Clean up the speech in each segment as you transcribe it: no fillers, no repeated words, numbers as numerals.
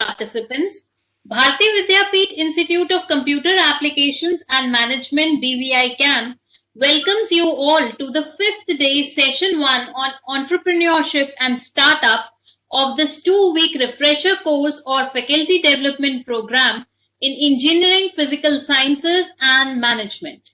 participants. Bharati Vidyapeeth Institute of Computer Applications and Management BVI CAM welcomes you all to the fifth day session 1 on entrepreneurship and startup of this 2-week refresher course or faculty development program in engineering, physical sciences and management.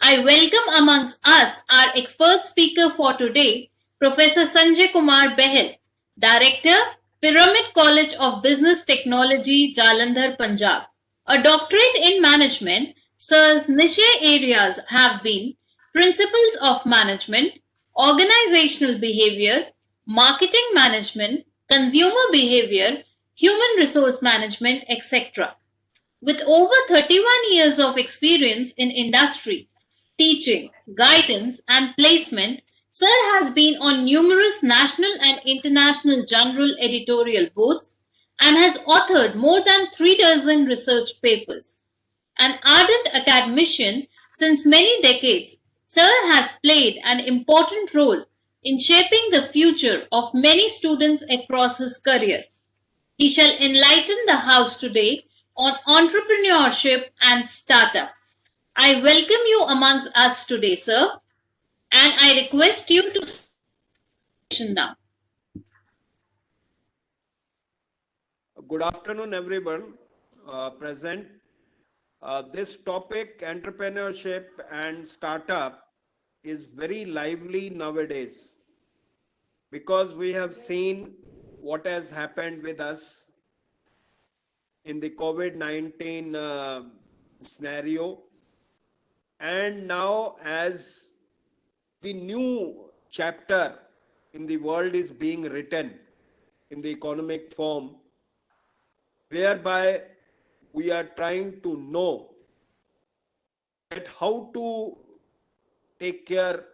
I welcome amongst us our expert speaker for today, Professor Sanjay Kumar Behel, Director, Pyramid College of Business Technology, Jalandhar, Punjab. A doctorate in management, Sir's niche areas have been principles of management, organizational behavior, marketing management, consumer behavior, human resource management, etc. With over 31 years of experience in industry, teaching, guidance, and placement, Sir has been on numerous national and international journal editorial boards and has authored more than 3 dozen research papers. An ardent academician since many decades, Sir has played an important role in shaping the future of many students across his career. He shall enlighten the house today on entrepreneurship and startup. I welcome you amongst us today, sir, and I request you to now. Good afternoon, everyone present. This topic, entrepreneurship and startup, is very lively nowadays because we have seen what has happened with us in the COVID-19 scenario. And now as the new chapter in the world is being written in the economic form, whereby we are trying to know that how to take care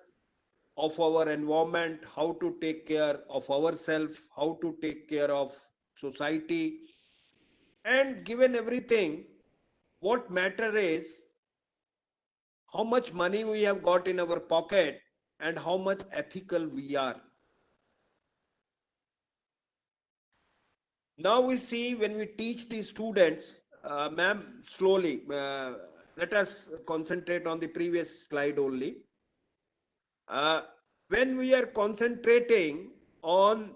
of our environment, how to take care of ourselves, how to take care of society. And given everything, what matter is how much money we have got in our pocket and how much ethical we are. Now we see when we teach the students, ma'am, slowly, let us concentrate on the previous slide only. When we are concentrating on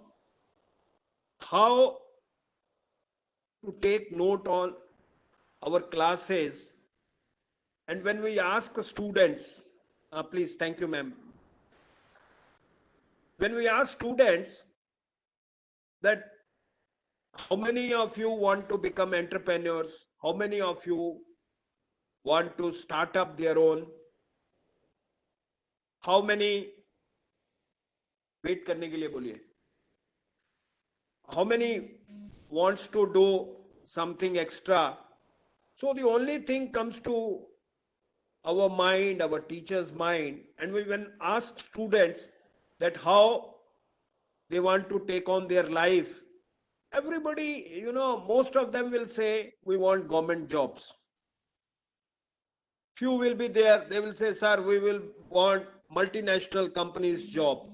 how to take note on our classes, and when we ask students, please, thank you, ma'am. When we ask students that how many of you want to become entrepreneurs, how many of you want to start up their own, how many, wait करने के लिए बोलिए, how many wants to do something extra. So the only thing comes to our mind, our teacher's mind, and we when ask students that how they want to take on their life, everybody, most of them will say we want government jobs. Few will be there, they will say, sir, we will want multinational companies job.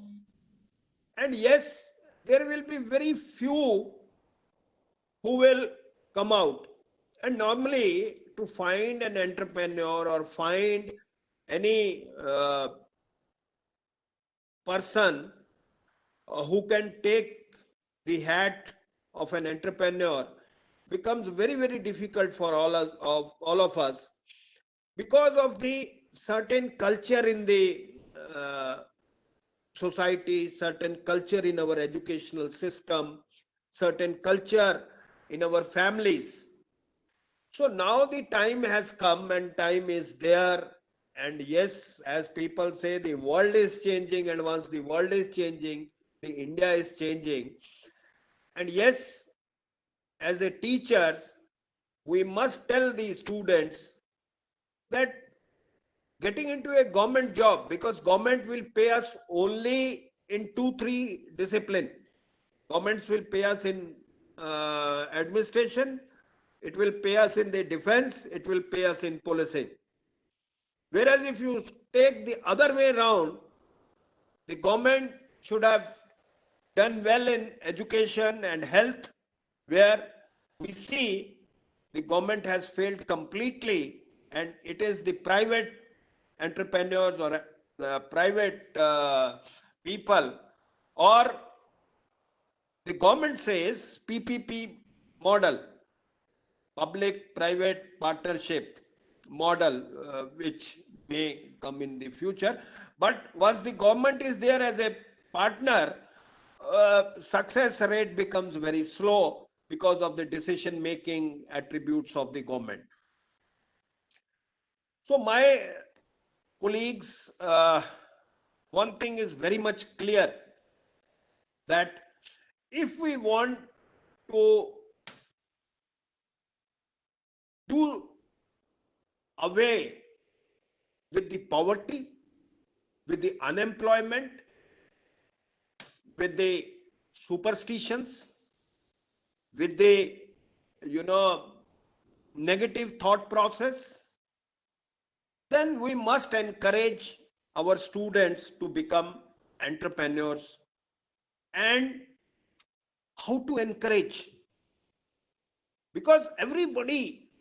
And yes, there will be very few who will come out. And normally to find an entrepreneur or find any person who can take the hat of an entrepreneur becomes very, very difficult for all of us because of the certain culture in the society, certain culture in our educational system, certain culture in our families. So now the time has come and time is there. And yes, as people say, the world is changing, and once the world is changing, the India is changing. And yes, as a teachers, we must tell the students that getting into a government job, because government will pay us only in 2-3 discipline. Governments will pay us in administration, it will pay us in the defense, it will pay us in policing. Whereas if you take the other way around, the government should have done well in education and health, where we see the government has failed completely, and it is the private entrepreneurs or private people, or the government says PPP model, public private partnership model, which may come in the future. But once the government is there as a partner, success rate becomes very slow because of the decision making attributes of the government. So my colleagues, one thing is very much clear, that if we want to do away with the poverty, with the unemployment, with the superstitions, with the, negative thought process, then we must encourage our students to become entrepreneurs. And how to encourage? Because everybody,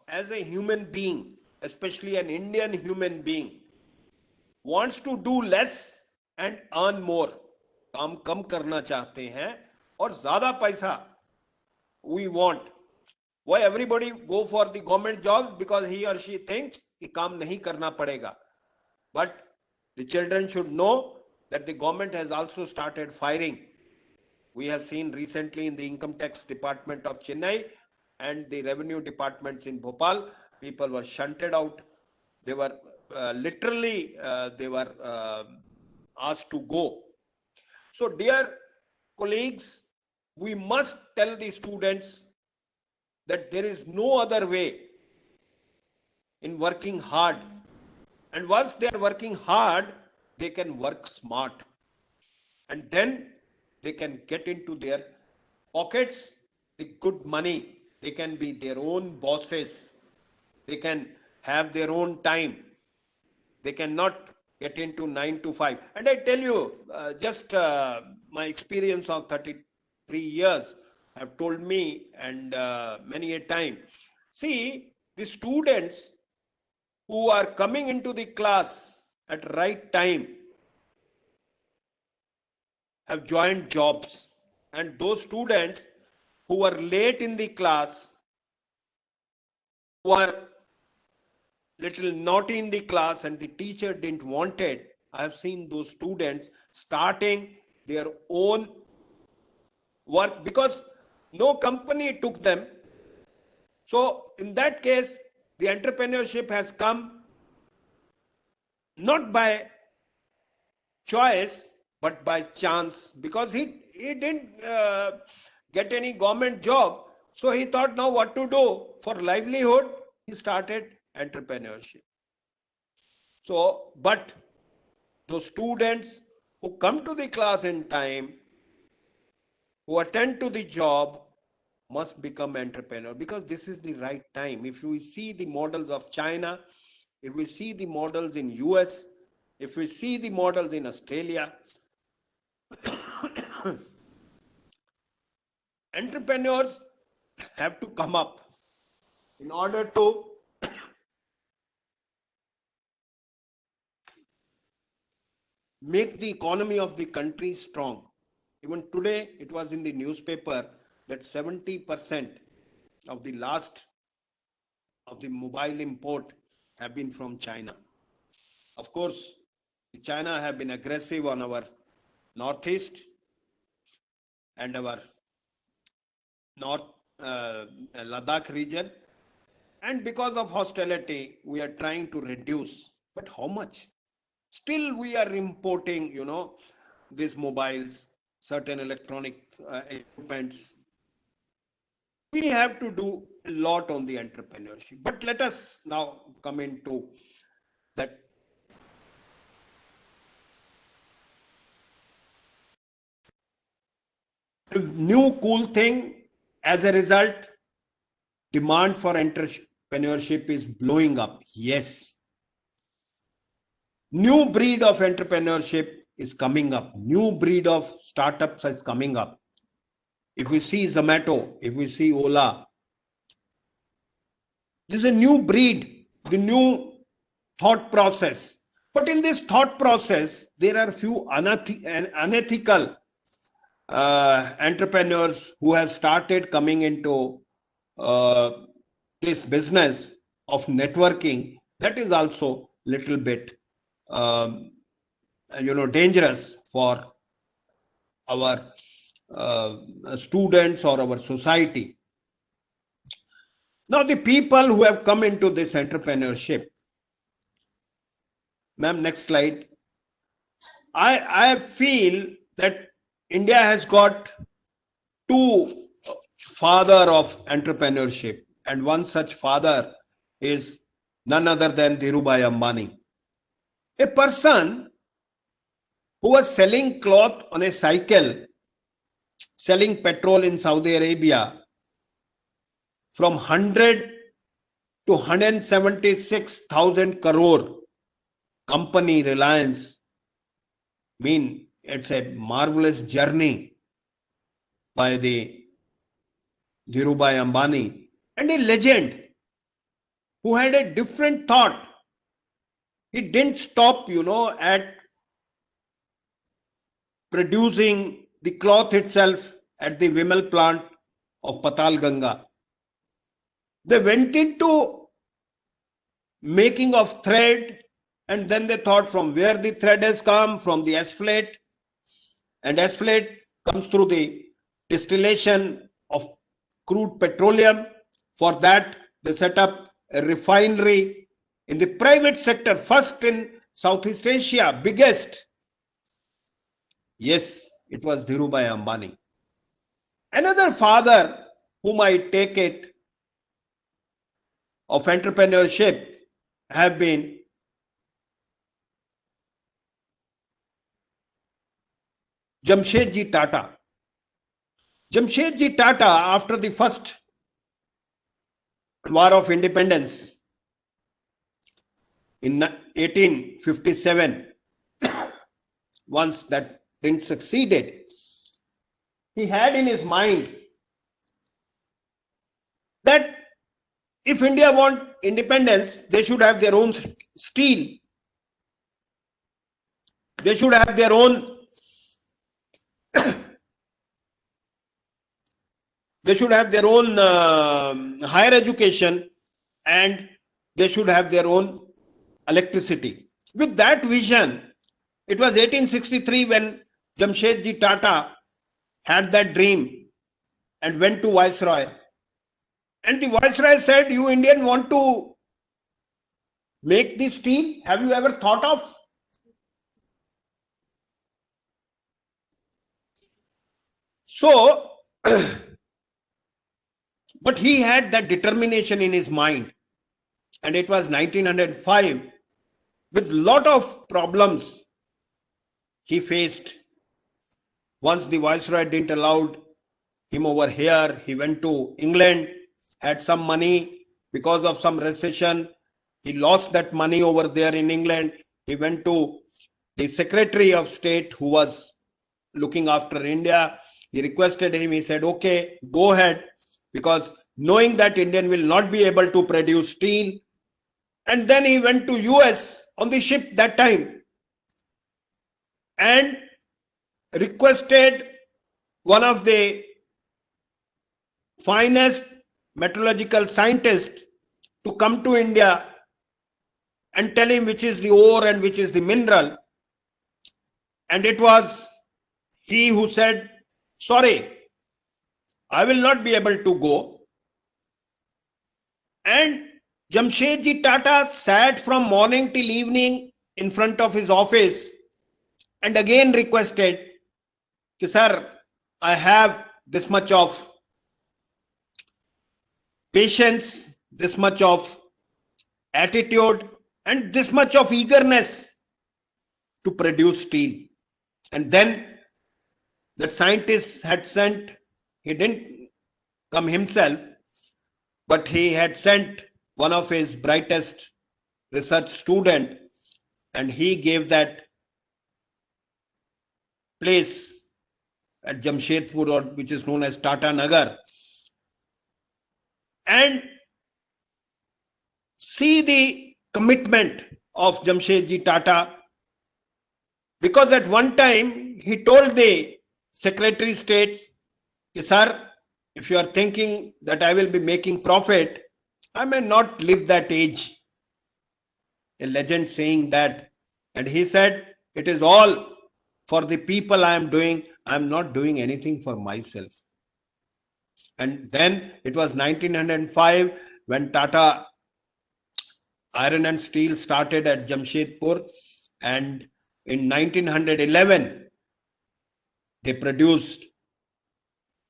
as a human being, especially an Indian human being, wants to do less and earn more. काम कम करना चाहते हैं और ज्यादा पैसा we want. Why everybody go for the government jobs? Because he or she thinks कि काम नहीं करना पड़ेगा. But the children should know that the government has also started firing. We have seen recently in the income tax department of Chennai and the revenue departments in Bhopal, people were shunted out. They were literally asked to go. So dear colleagues, we must tell the students that there is no other way in working hard. And once they are working hard, they can work smart. And then they can get into their pockets the good money. They can be their own bosses. They can have their own time. They cannot get into 9 to 5. And I tell you, just my experience of 33 years have told me, and many a time. See, the students who are coming into the class at right time have joined jobs, and those students who are late in the class, who are little naughty in the class and the teacher didn't want it, I have seen those students starting their own work because no company took them. So in that case, the entrepreneurship has come not by choice, but by chance, because he didn't get any government job. So he thought, now what to do for livelihood? He started entrepreneurship. So, but those students who come to the class in time, who attend to the job, must become entrepreneur, because this is the right time. If we see the models of China, if we see the models in US, if we see the models in Australia, entrepreneurs have to come up in order to make the economy of the country strong. Even today, it was in the newspaper that 70% of the last of the mobile import have been from China. Of course, China have been aggressive on our northeast and our north Ladakh region, and because of hostility, we are trying to reduce. But how much? Still, we are importing, these mobiles, certain electronic equipments. We have to do a lot on the entrepreneurship. But let us now come into that. New cool thing, as a result, demand for entrepreneurship is blowing up. Yes. New breed of entrepreneurship is coming up. New breed of startups is coming up. if we see Zomato, if we see Ola, this is a new breed, the new thought process. But in this thought process, there are few unethical entrepreneurs who have started coming into this business of networking. That is also little bit dangerous for our students or our society. Now the people who have come into this entrepreneurship, ma'am, next slide. I feel that India has got two father of entrepreneurship, and one such father is none other than Dhirubhai Ambani. A person who was selling cloth on a cycle, selling petrol in Saudi Arabia from 100 to 176,000 crore company Reliance. It's a marvelous journey by the Dhirubhai Ambani, and a legend who had a different thought. He didn't stop, at producing the cloth itself at the Vimal plant of Patal Ganga. They went into making of thread, and then they thought from where the thread has come, from the asphalate, and asphalate comes through the distillation of crude petroleum. For that, they set up a refinery in the private sector, first in Southeast Asia, biggest. Yes, it was Dhirubhai Ambani. Another father whom I take it of entrepreneurship have been Jamshedji Tata. Jamshedji Tata, after the first war of independence in 1857, once that didn't succeeded, he had in his mind that if India want independence, they should have their own steel. They should have their own higher education, and they should have their own electricity. With that vision, it was 1863 when Jamshedji Tata had that dream and went to Viceroy. And the Viceroy said, "You Indian want to make this steel? Have you ever thought of?" So, but he had that determination in his mind. And it was 1905, with lot of problems he faced. Once the Viceroy didn't allow him over here, he went to England, had some money. Because of some recession, he lost that money over there in England. He went to the Secretary of State who was looking after India. He requested him, he said, "Okay, go ahead," because knowing that Indian will not be able to produce steel. And then he went to US on the ship that time and requested one of the finest metallurgical scientists to come to India and tell him which is the ore and which is the mineral. And it was he who said, "Sorry, I will not be able to go." And Jamshedji Tata sat from morning till evening in front of his office and again requested, "Sir, I have this much of patience, this much of attitude, and this much of eagerness to produce steel." And then that scientist had sent, he didn't come himself, but he had sent one of his brightest research student, and he gave that place at Jamshedpur, or which is known as Tata Nagar, and see the commitment of Jamshedji Tata, because at one time he told the Secretary of State, sir, if you are thinking that I will be making profit, I may not live that age. A legend saying that. And he said, it is all for the people I am doing. I am not doing anything for myself. And then it was 1905 when Tata Iron and Steel started at Jamshedpur, and in 1911 they produced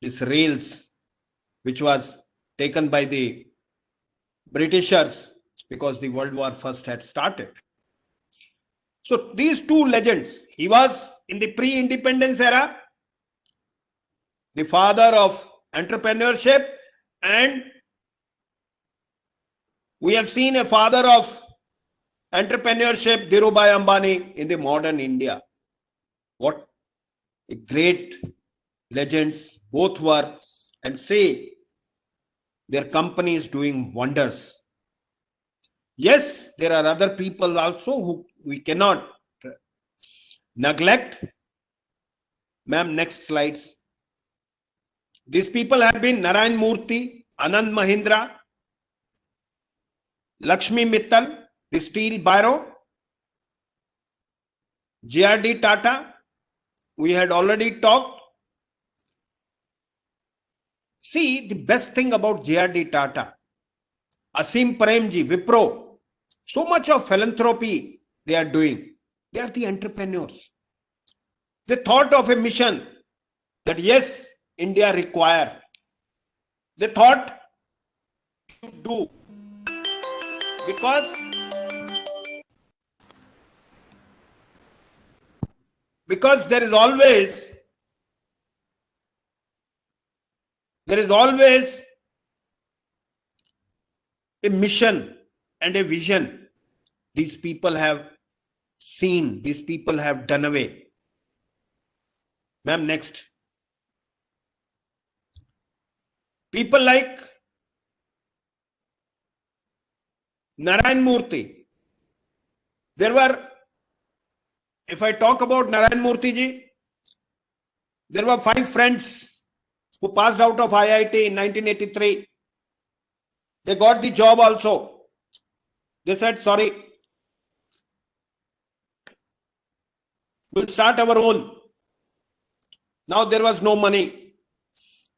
these rails, which was taken by the Britishers because the World War First had started. So these two legends, he was in the pre-independence era, the father of entrepreneurship, and we have seen a father of entrepreneurship, Dhirubhai Ambani, in the modern India. What a great legends both were, and say their company is doing wonders. Yes, there are other people also who we cannot neglect. Ma'am, next slides. These people have been Narayan Murthy, Anand Mahindra, Lakshmi Mittal, the steel bureau, JRD Tata, we had already talked. See, the best thing about JRD Tata, Asim Premji, Wipro, so much of philanthropy they are doing. They are the entrepreneurs. They thought of a mission that yes, India require. They thought to do, because there is always a mission and a vision. These people have seen, these people have done away. Ma'am, next. People like Narayan Murthy. There were, if I talk about Narayan Murthy ji, there were 5 friends who passed out of IIT in 1983. They got the job also. They said, sorry, we'll start our own. Now there was no money.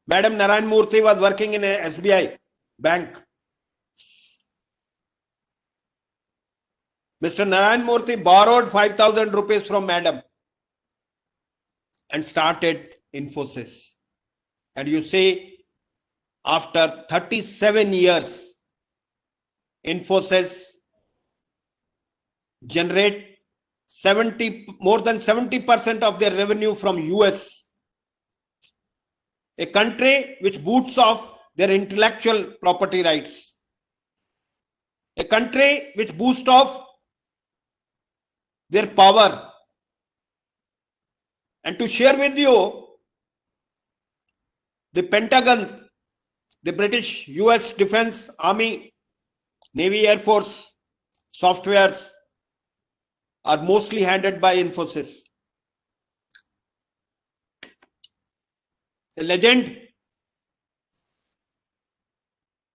Madam Narayan Murthy was working in a SBI bank. Mr. Narayan Murthy borrowed 5,000 rupees from Madam and started Infosys. And you say, after 37 years, Infosys generate more than 70% of their revenue from US, a country which boots off their intellectual property rights, a country which boosts off their power. And to share with you, the Pentagon, the British, US Defense, Army, Navy, Air Force softwares are mostly handled by Infosys. A legend.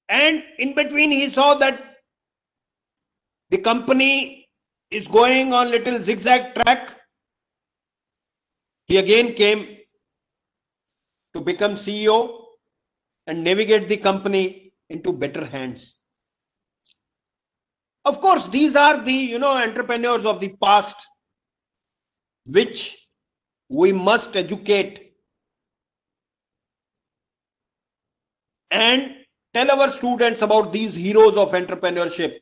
And in between he saw that the company is going on little zigzag track. He again came to become CEO and navigate the company into better hands. Of course, these are the entrepreneurs of the past, which we must educate and tell our students about these heroes of entrepreneurship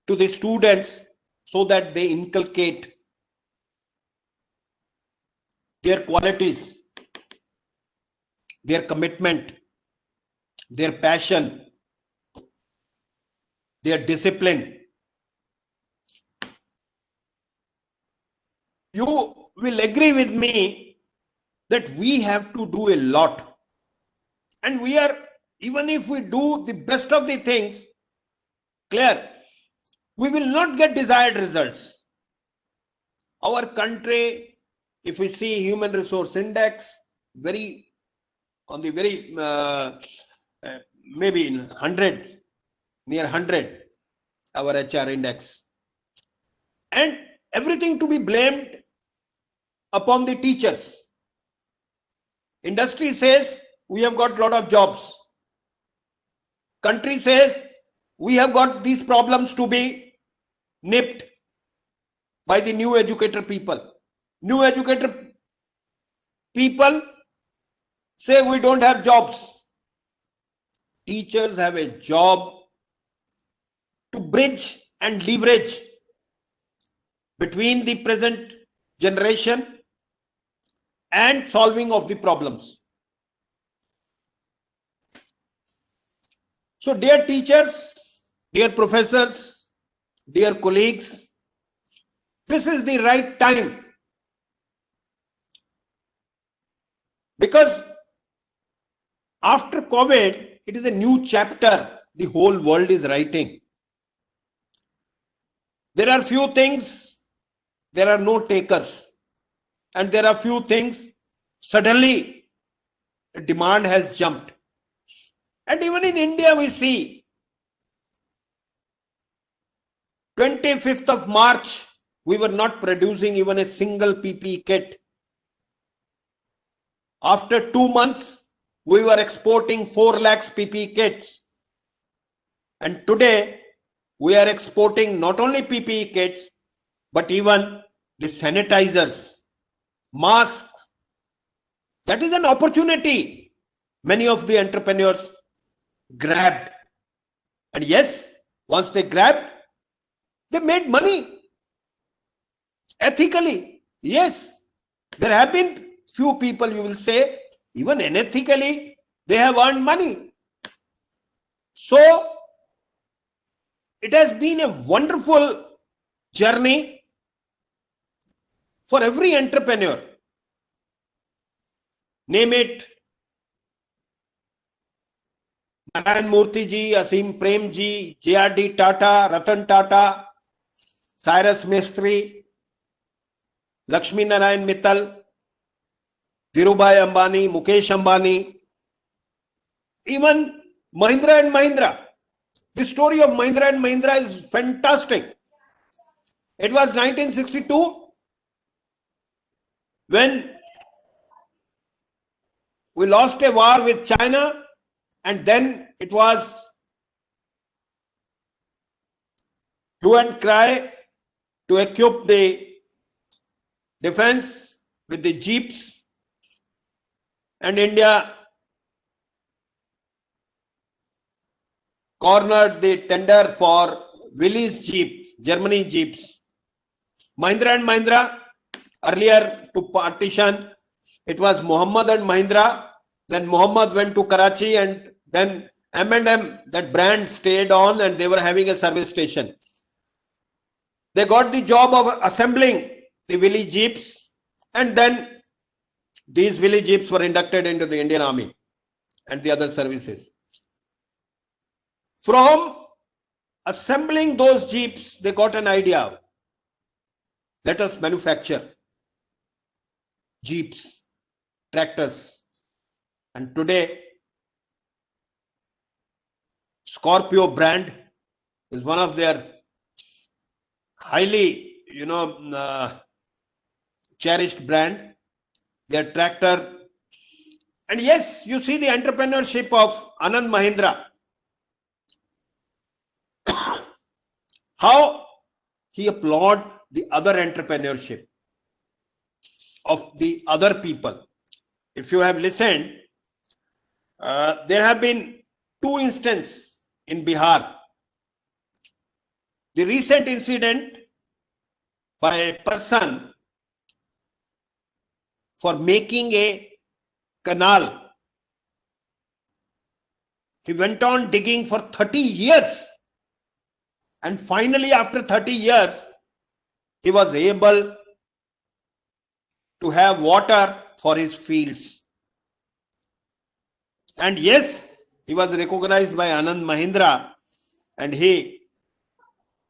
to the students, so that they inculcate their qualities, their commitment, their passion, their discipline. You will agree with me that we have to do a lot. And we are, even if we do the best of the things, clear, we will not get desired results. Our country, if we see human resource index, on the very maybe in 100, near 100, our HR index, and everything to be blamed upon the teachers. Industry says we have got a lot of jobs. Country says we have got these problems to be nipped by the new educator people. New educator people say we don't have jobs. Teachers have a job to bridge and leverage between the present generation and solving of the problems. So dear teachers, dear professors, dear colleagues, this is the right time, because after COVID, it is a new chapter the whole world is writing. There are few things, there are no takers, and there are few things, suddenly demand has jumped. And even in India, we see 25th of March, we were not producing even a single PPE kit. After 2 months, we were exporting 4 lakhs PPE kits. And today, we are exporting not only PPE kits, but even the sanitizers, masks. That is an opportunity many of the entrepreneurs grabbed. And yes, once they grabbed, they made money. Ethically, yes. There have been few people, you will say, even unethically, they have earned money. So, it has been a wonderful journey for every entrepreneur. Name it Narayan Murthy ji, Asim Prem ji, JRD Tata, Ratan Tata, Cyrus Mistry, Lakshmi Narayan Mittal, Dhirubhai Ambani, Mukesh Ambani, even Mahindra and Mahindra. The story of Mahindra and Mahindra is fantastic. It was 1962 when we lost a war with China, and then it was hue and cry to equip the defense with the jeeps, and India cornered the tender for Willys Jeep, Germany Jeeps. Mahindra and Mahindra, earlier to partition, it was Mohammed and Mahindra. Then Mohammed went to Karachi, and then M&M, that brand stayed on, and they were having a service station. They got the job of assembling the Willys Jeeps, and then these Willys Jeeps were inducted into the Indian Army and the other services. From assembling those Jeeps, they got an idea. Let us manufacture Jeeps, tractors. And today, Scorpio brand is one of their highly, cherished brand. Their tractor. And yes, you see the entrepreneurship of Anand Mahindra. How he applauded the other entrepreneurship of the other people. If you have listened, there have been 2 instances in Bihar. The recent incident by a person for making a canal. He went on digging for 30 years. And finally, after 30 years, he was able to have water for his fields. And yes, he was recognized by Anand Mahindra, and he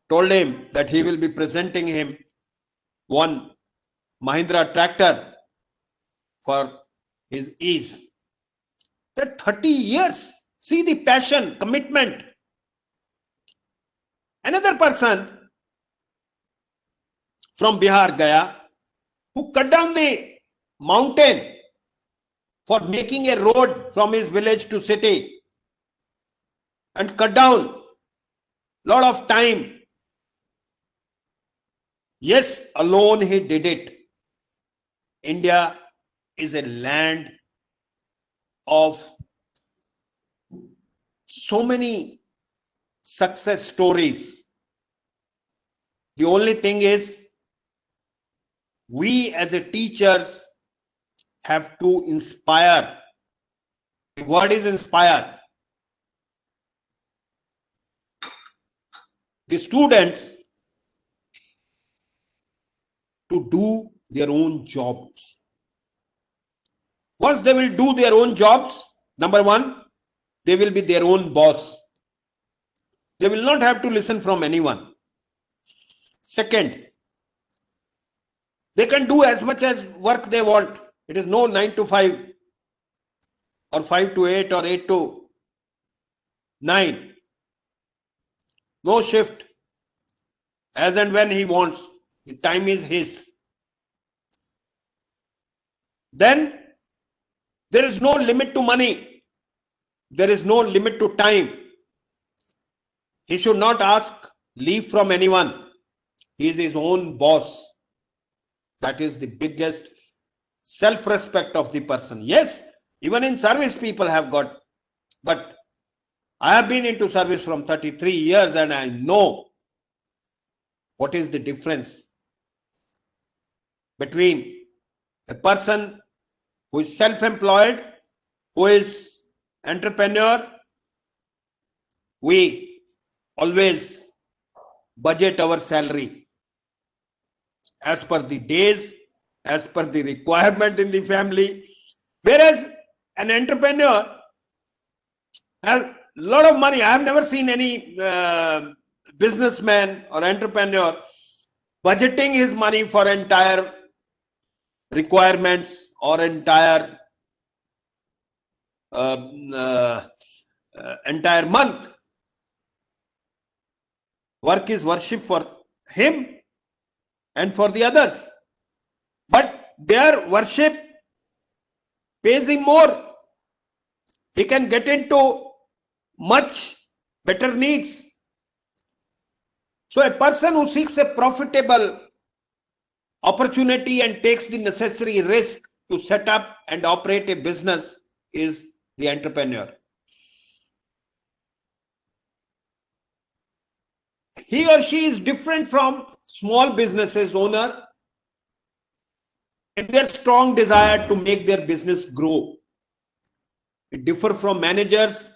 told him that he will be presenting him one Mahindra tractor for his ease. That 30 years, see the passion, commitment. Another person from Bihar, Gaya, who cut down the mountain for making a road from his village to city and cut down lot of time. Yes, alone he did it. India is a land of so many success stories. The only thing is, we as a teachers have to inspire. The word is inspire. The students to do their own jobs. Once they will do their own jobs, number one, they will be their own boss. They will not have to listen from anyone. Second, they can do as much as work they want. It is no 9 to 5 or 5 to 8 or 8 to 9. No shift. As and when he wants. The time is his. Then there is no limit to money. There is no limit to time. He should not ask leave from anyone. He is his own boss. That is the biggest self-respect of the person. Yes, even in service people have got, but I have been into service from 33 years and I know what is the difference between a person who is self-employed, who is entrepreneur. We always budget our salary as per the days, as per the requirement in the family. Whereas an entrepreneur has a lot of money. I have never seen any businessman or entrepreneur budgeting his money for entire requirements or entire month. Work is worship for him and for the others. But their worship pays him more. He can get into much better needs. So a person who seeks a profitable opportunity and takes the necessary risk to set up and operate a business is the entrepreneur. He or she is different from small businesses owner in their strong desire to make their business grow. It differs from managers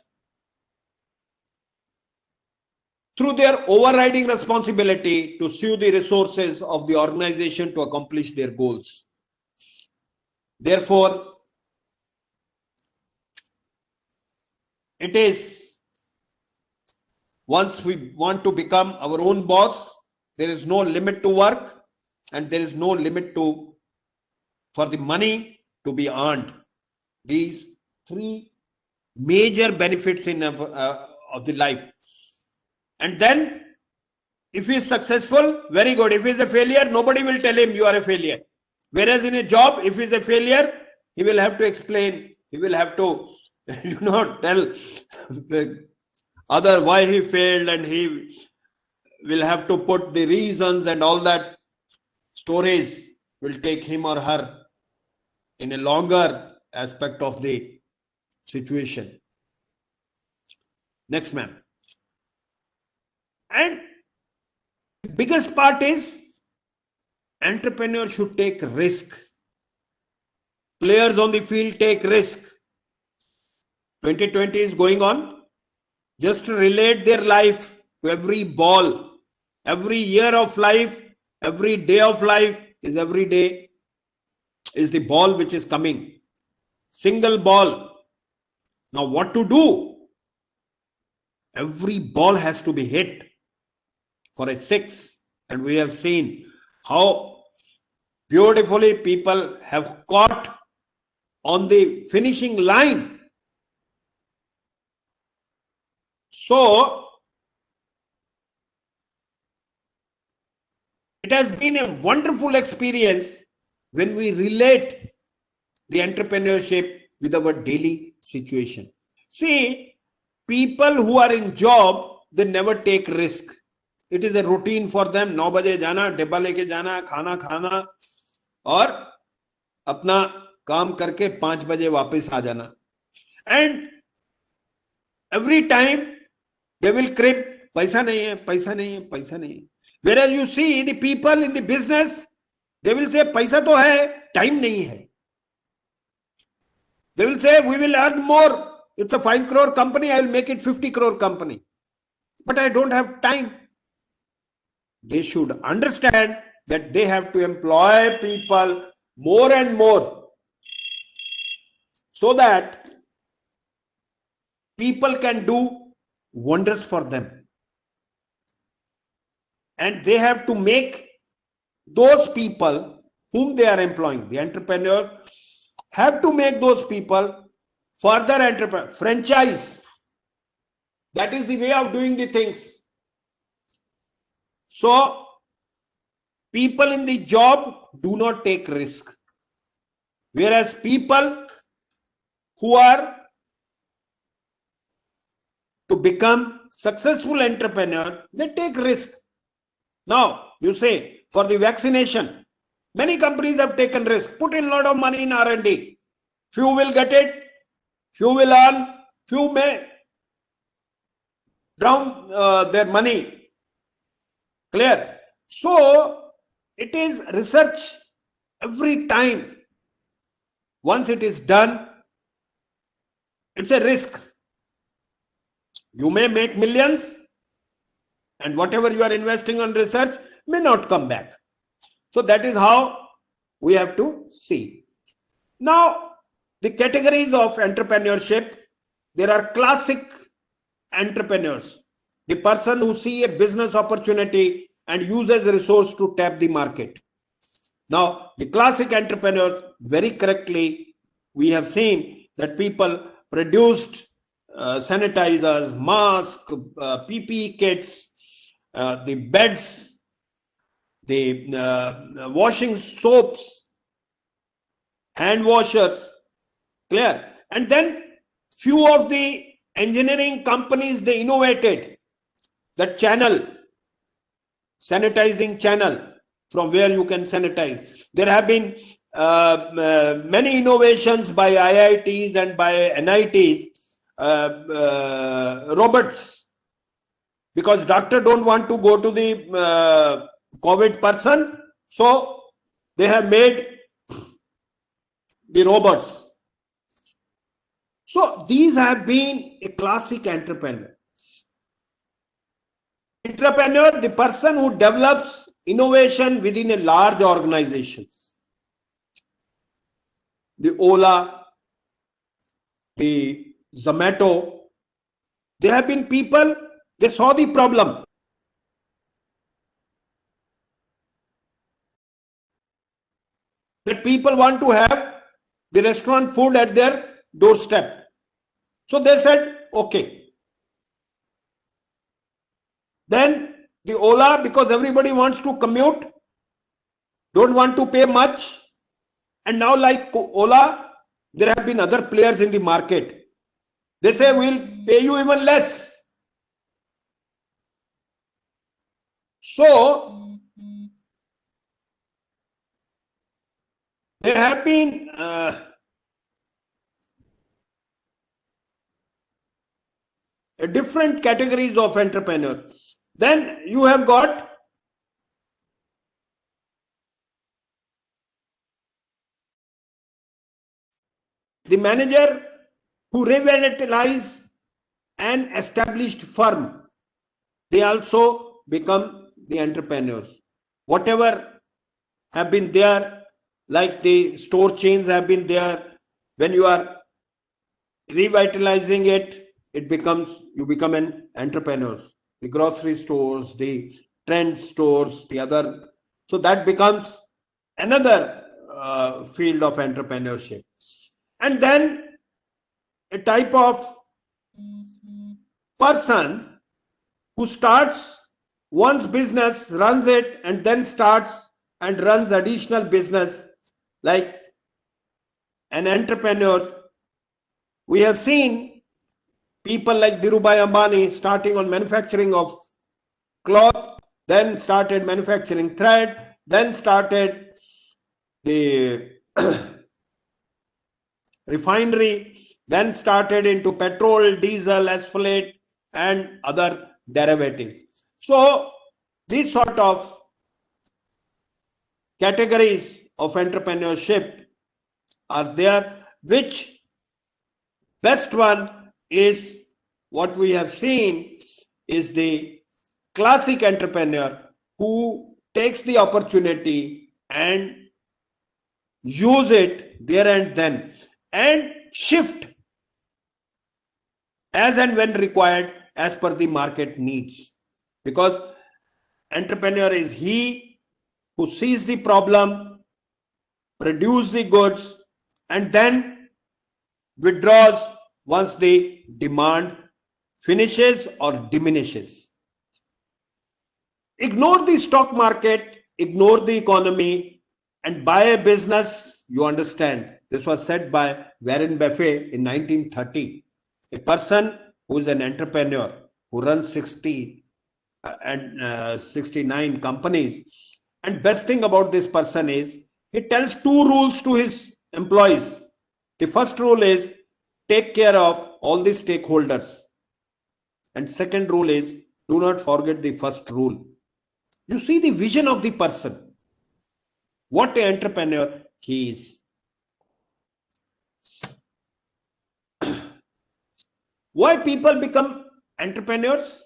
through their overriding responsibility to sue the resources of the organization to accomplish their goals. Therefore, it is, once we want to become our own boss, there is no limit to work and there is no limit for the money to be earned. These three major benefits of the life. And then if he is successful, very good. If he is a failure, nobody will tell him you are a failure. Whereas in a job, if he is a failure, he will have to explain. He will have to, tell other why he failed, and he will have to put the reasons, and all that stories will take him or her in a longer aspect of the situation. Next, ma'am. And the biggest part is entrepreneurs should take risk. Players on the field take risk. 2020 is going on. Just relate their life to every ball. Every year of life, every day of life is every day is the ball which is coming. Single ball. Now what to do? Every ball has to be hit for a 6. And we have seen how beautifully people have caught on the finishing line. So it has been a wonderful experience when we relate the entrepreneurship with our daily situation. See, people who are in job, they never take risk. It is a routine for them. 9 बजे जाना, डिब्बा लेके जाना, खाना खाना और अपना काम करके 5 बजे वापस आ जाना. And every time they will crib, पैसा नहीं है, पैसा नहीं है, पैसा नहीं है. Whereas you see the people in the business, they will say पैसा तो है, time नहीं है. They will say we will earn more. It's a 5 crore company, I will make it 50 crore company. But I don't have time. They should understand that they have to employ people more and more so that people can do wonders for them. And they have to make those people whom they are employing, the entrepreneur, have to make those people further entrepreneur, franchise. That is the way of doing the things. So, people in the job do not take risk. Whereas people who are to become successful entrepreneur, they take risk. Now, you say, for the vaccination, many companies have taken risk, put in a lot of money in R&D. Few will get it, few will earn, few may drown their money. Clear? So, it is research every time. Once it is done, it's a risk. You may make millions, and whatever you are investing on research may not come back. So that is how we have to see. Now, the categories of entrepreneurship, there are classic entrepreneurs. The person who see a business opportunity and uses resource to tap the market. Now, the classic entrepreneurs, very correctly, we have seen that people produced sanitizers, masks, PPE kits, the beds, the washing soaps, hand washers, clear. And then few of the engineering companies, they innovated that channel, sanitizing channel from where you can sanitize. There have been many innovations by IITs and by NITs, robots, because doctor don't want to go to the COVID person, so they have made the robots. So these have been a classic entrepreneur. Entrepreneur, the person who develops innovation within a large organizations. The Ola, the Zomato, they have been people, they saw the problem. That people want to have the restaurant food at their doorstep. So they said, okay. Then the Ola, because everybody wants to commute, don't want to pay much. And now like Ola, there have been other players in the market. They say, we'll pay you even less. So, there have been different categories of entrepreneurs. Then you have got the manager who revitalize an established firm. They also become the entrepreneurs. Whatever have been there, like the store chains have been there. When you are revitalizing it, you become an entrepreneur. The grocery stores, the trend stores, the other. So that becomes another field of entrepreneurship. And then a type of person who starts one's business, runs it, and then starts and runs additional business like an entrepreneur. We have seen people like Dhirubhai Ambani starting on manufacturing of cloth, then started manufacturing thread, then started the refinery, then started into petrol, diesel, asphalt, and other derivatives. So these sort of categories of entrepreneurship are there, which best one is what we have seen is the classic entrepreneur who takes the opportunity and use it there and then and shift as and when required as per the market needs. Because entrepreneur is he who sees the problem, produce the goods, and then withdraws once the demand finishes or diminishes. Ignore the stock market, ignore the economy, and buy a business you understand. This was said by Warren Buffett in 1930. A person who is an entrepreneur, who runs 60 and 69 companies. And best thing about this person is he tells two rules to his employees. The first rule is take care of all the stakeholders. And second rule is do not forget the first rule. You see the vision of the person. What an entrepreneur he is. Why people become entrepreneurs?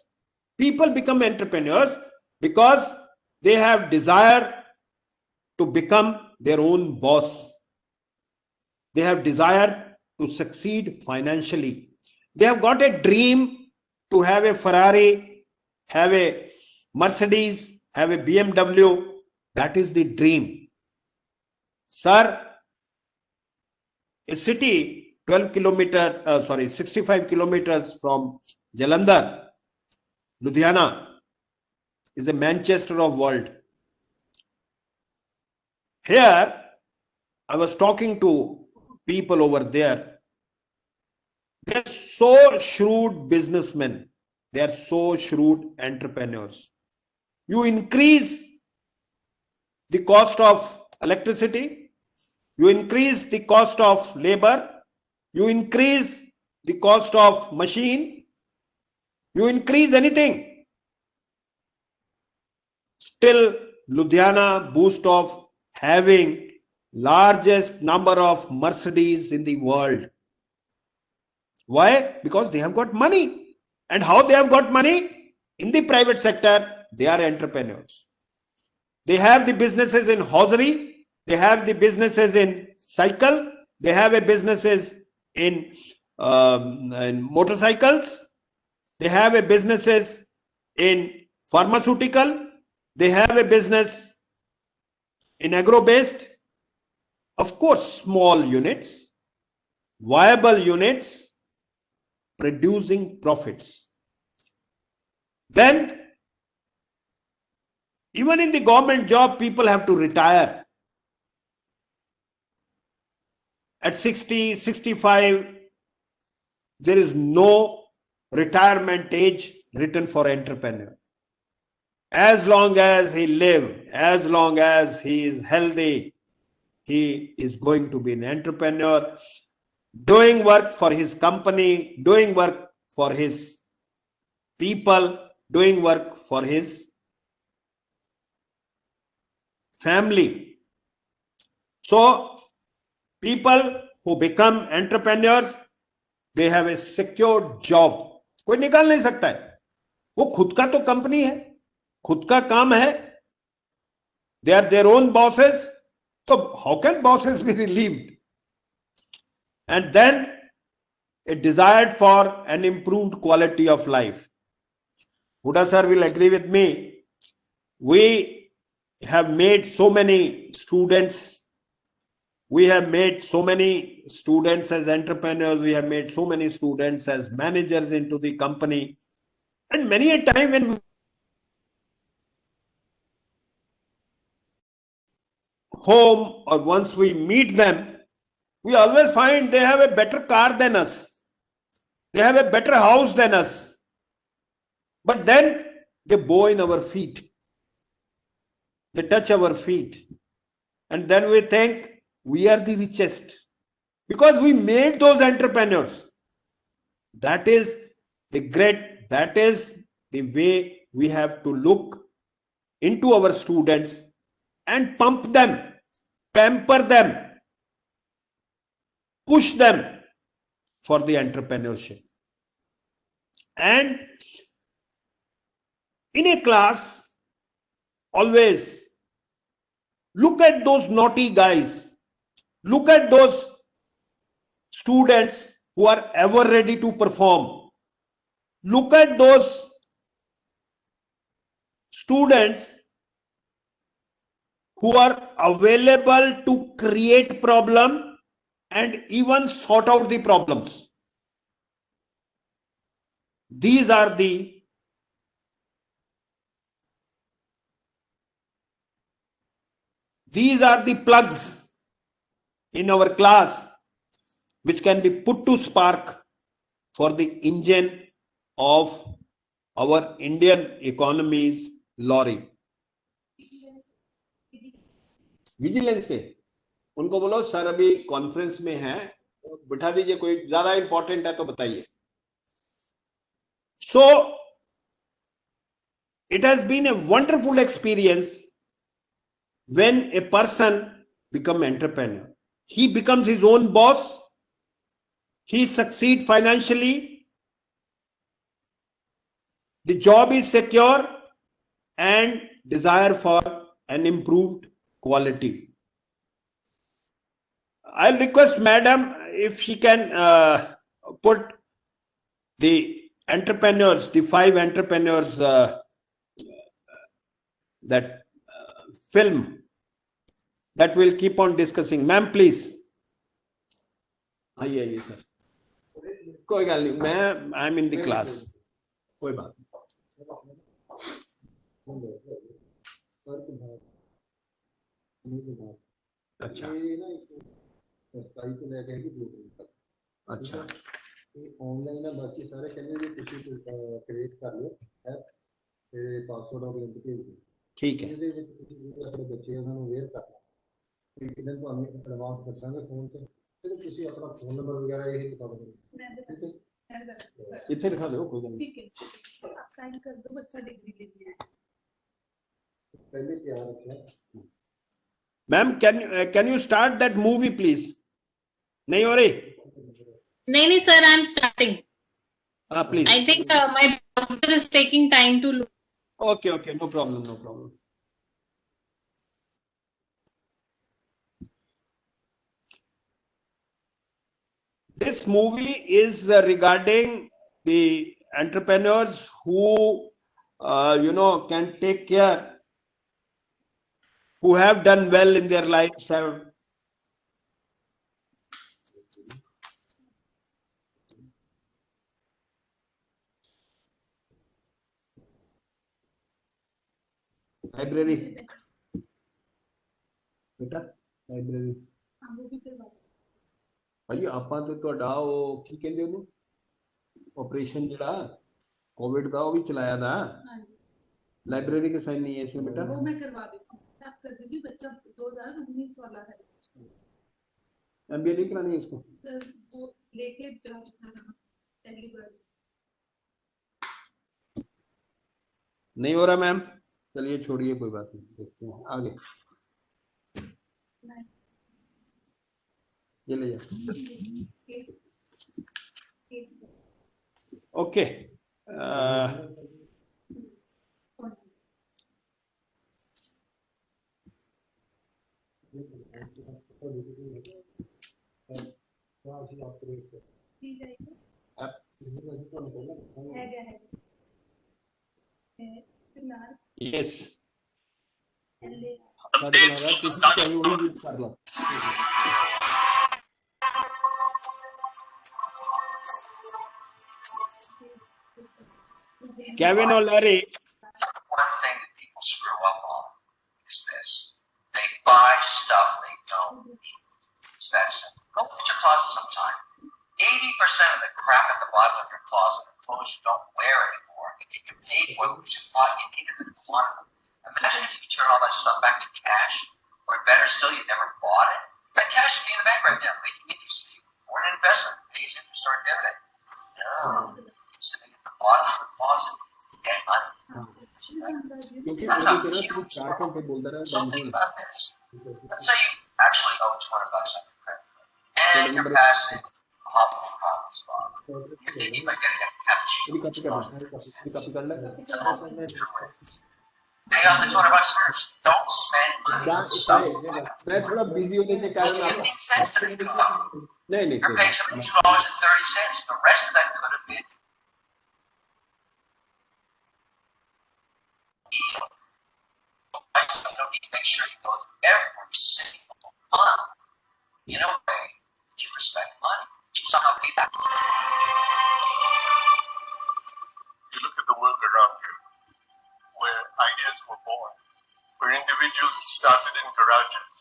People become entrepreneurs because they have desire to become their own boss. They have desire to succeed financially. They have got a dream to have a Ferrari, have a Mercedes, have a BMW. That is the dream. Sir, a city 65 kilometers from Jalandhar, Ludhiana, is a Manchester of world. Here, I was talking to people over there. They're so shrewd businessmen. They are so shrewd entrepreneurs. You increase the cost of electricity, you increase the cost of labor, you increase the cost of machine, you increase anything. Still, Ludhiana boasts of having largest number of Mercedes in the world. Why? Because they have got money. And how they have got money? In the private sector, they are entrepreneurs. They have the businesses in hosiery, they have the businesses in cycle, they have a businesses in motorcycles, they have a businesses in pharmaceutical, they have a business in agro-based. Of course, small units, viable units, producing profits. Then, even in the government job, people have to retire. At 60, 65, there is no retirement age written for entrepreneur. As long as he lives, as long as he is healthy, he is going to be an entrepreneur, doing work for his company, doing work for his people, doing work for his family. So, people who become entrepreneurs, they have a secure job. कोई निकाल नहीं सकता है. वो खुद का तो company है, खुद का काम है. They are their own bosses. So how can bosses be relieved? And then a desire for an improved quality of life. Huda sir will agree with me. We have made so many students. We have made so many students as entrepreneurs. We have made so many students as managers into the company. And many a time when we home or once we meet them, we always find they have a better car than us. They have a better house than us. But then they bow in our feet. They touch our feet. And then we think we are the richest because we made those entrepreneurs. That is the great, that is the way we have to look into our students and pump them, pamper them, push them for the entrepreneurship. And in a class, always look at those naughty guys. Look at those students who are ever ready to perform. Look at those students who are available to create problem and even sort out the problems. These are the plugs in our class which can be put to spark for the engine of our Indian economy's lorry. Vigilance से उनको बोलो sir अभी conference में है, बिठा दीजिए, कोई ज्यादा इंपॉर्टेंट है तो बताइए. So it has been a wonderful experience when a person becomes entrepreneur. He becomes his own boss. He succeeds financially. The job is secure and desire for an improved quality. I'll request madam if she can put the entrepreneurs, the 5 entrepreneurs, that film that we'll keep on discussing. Ma'am, please. आइए sir, कोई गल नहीं, मैं I am in the class, कोई बात नहीं. अच्छा अच्छा ऑनलाइन है, बाकी सारे कहने जी तुसी क्रिएट कर लो ऐप ते पासवर्ड और लिंक भेज दो. ठीक है. ਇਹਦੇ ਵਿੱਚ ਤੁਸੀਂ ਆਪਣੇ ਬੱਚਿਆਂ ਨੂੰ ਅਵੇਅਰ ਕਰਨਾ, ਇੱਕ ਦਿਨ ਤੁਹਾਨੂੰ ਐਡਵਾਂਸ ਦੱਸਾਂਗੇ ਫੋਨ ਤੇ, ਸਿਰਫ ਤੁਸੀਂ ਆਪਣਾ ਫੋਨ ਨੰਬਰ ਵਗੈਰਾ ਇਹ ਬਤਾ ਦਿਓ. ਠੀਕ ਹੈ, ਇੱਥੇ ਲਿਖਾ ਦਿਓ, ਕੋਈ ਗੱਲ ਨਹੀਂ. ठीक है, आप साइन कर दो, बच्चा डिग्री लेके आए. ਪਹਿਲੇ ਤਿਆਰ ਰੱਖਿਆ. Ma'am, can you start that movie please? नहीं हो रही? नहीं sir, I'm starting. Please. I think my browser is taking time to load. Okay, no problem, no problem. This movie is regarding the entrepreneurs who can take care, who have done well in their lives, have library, बेटा library हाँ, वो भी करवा दो. ਭਾਈ ਆਪਾਂ ਤੇ ਤੁਹਾਡਾ ਉਹ ਕੀ ਕਹਿੰਦੇ ਉਹਨੂੰ ਆਪਰੇਸ਼ਨ ਜਿਹੜਾ कोविड का वो भी चलाया था. हाँ जी, लाइब्रेरी के साइन नहीं है इसमें बेटा. वो मैं करवा देती हूँ, आप कर दीजिए. बच्चा 2019 वाला है, एमबीए नहीं करानी है इसको? तो वो लेके जा चुका था पहली बार. नहीं हो रहा मैम, चलिए छोड़िए, कोई बात नहीं, देखते हैं आगे. ये ले ओके. ਤਾਂ ਅਸੀਂ ਆਪਰੇਟ ਕਰ ਠੀਕ ਹੈ ਜੀ ਇਸ ਨੂੰ ਅਸੀਂ ਤੁਹਾਨੂੰ ਪਹਿਲਾਂ ਦੱਸਾਂਗੇ ਹੈਗਾ ਤੇ ਨਾਲ Yes. ਥੱਲੇ ਸਾਡੇ ਨਾਲ ਯਾਰ ਤੁਸੀਂ ਚਾਹੇ ਉਹੀ ਯੂਜ਼ ਕਰ ਲਓ Kevin O'Leary. One thing that people screw up on is this. They buy stuff they don't need. It's that simple. Go look at your closet sometime. 80% of the crap at the bottom of your closet are clothes you don't wear anymore. And you get paid for them because you thought you needed them and wanted them. Imagine if you could turn all that stuff back to cash, or better still, you never bought it. That cash would be in the bank right now, making interest for you. Or an investment that pays interest or a dividend. No. It's sitting at the bottom of the closet. Getting money. क्योंकि That's वो how तेरा huge सिर्फ 4 घंटे बोलता रहा So बंद think होने about this. Let's say you actually owe $200 on your credit card, and you're passing a hopping profit spot. You're thinking about getting a मेरी cappuccino. कॉपी कर ले Pay off the $200 first. Don't spend money on stuff. मैं थोड़ा busy होने के Just कारण 15 cents to the coffee. नहीं You're paying somebody $2.30. The rest of that could have been deal. You don't need to make sure you go through every single month in a way that you respect money. You somehow pay back. You look at the world around you, where ideas were born, where individuals started in garages.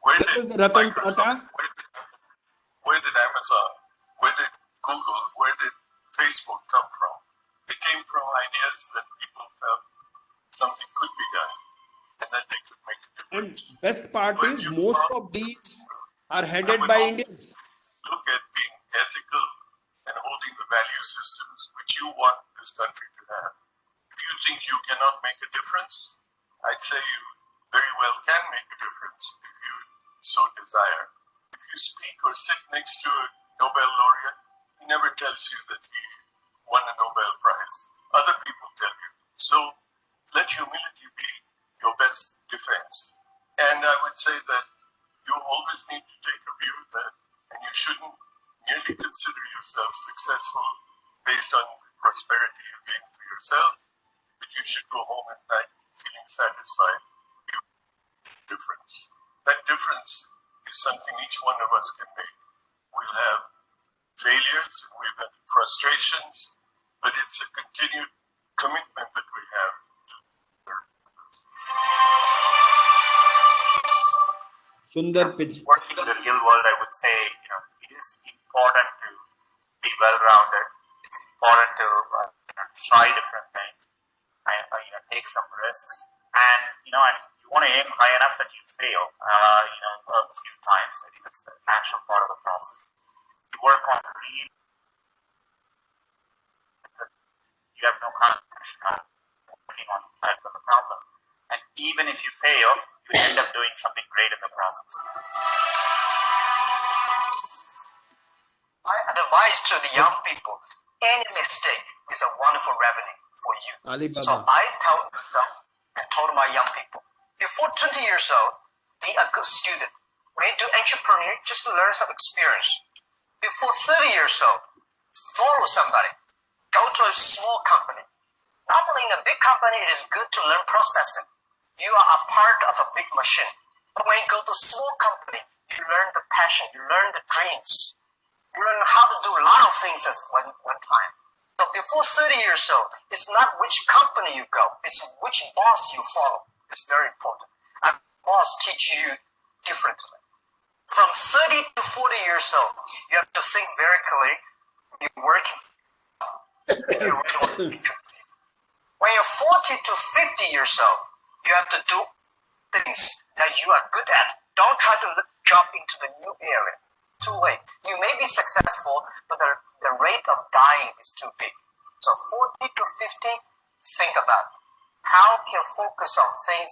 Where This did is Ratan Microsoft, Tata. where did Amazon, where did Google, where did Facebook come from? They came from ideas that people felt something could be done and that they could make a And difference. best part So as is you most follow- of these are I headed would by always Indians. Look at being ethical and holding the value systems which you want this country to have. If you think you cannot make a difference, I'd say you very well can make a difference if you so desire. If you speak or sit next to a Nobel laureate, he never tells you that he won a Nobel Prize. Other people tell you. So let humility be your best defense. And I would say that you always need to take a view that, and you shouldn't merely consider yourself successful based on the prosperity you gain for yourself, but you should go home at night feeling satisfied. You difference. That difference is something each one of us can make. We'll have failures and we've had frustrations, but it's a continued commitment that we have. Sundar Pitch. Working in the real world, I would say, it is important to be well-rounded. It's important to try different things, take some risks, and you want to aim high enough that you fail, a few times. I think that's the natural part of the process. You work on real, you have no concentration on working on that's the problem. And even if you fail, you end up doing something great in the process. My advice to the young people, any mistake is a wonderful revenue for you. Alibaba. So I tell myself and told my young people, before 20 years old, be a good student. When you do entrepreneur, just learn some experience. Before 30 years old, follow somebody. Go to a small company. Normally in a big company, it is good to learn processing. You are a part of a big machine. But when you go to a small company, you learn the passion, you learn the dreams. You learn how to do a lot of things at one time. So before 30 years old, it's not which company you go, it's which boss you follow. It's very important. And boss teach you differently. From 30 to 40 years old, you have to think very clearly. You're working if you really want to be interested. When you're 40 to 50 years old, you have to do things that you are good at. Don't try to jump into the new area. Too late. You may be successful, but the rate of dying is too big. So 40 to 50, think about it. How can you focus on things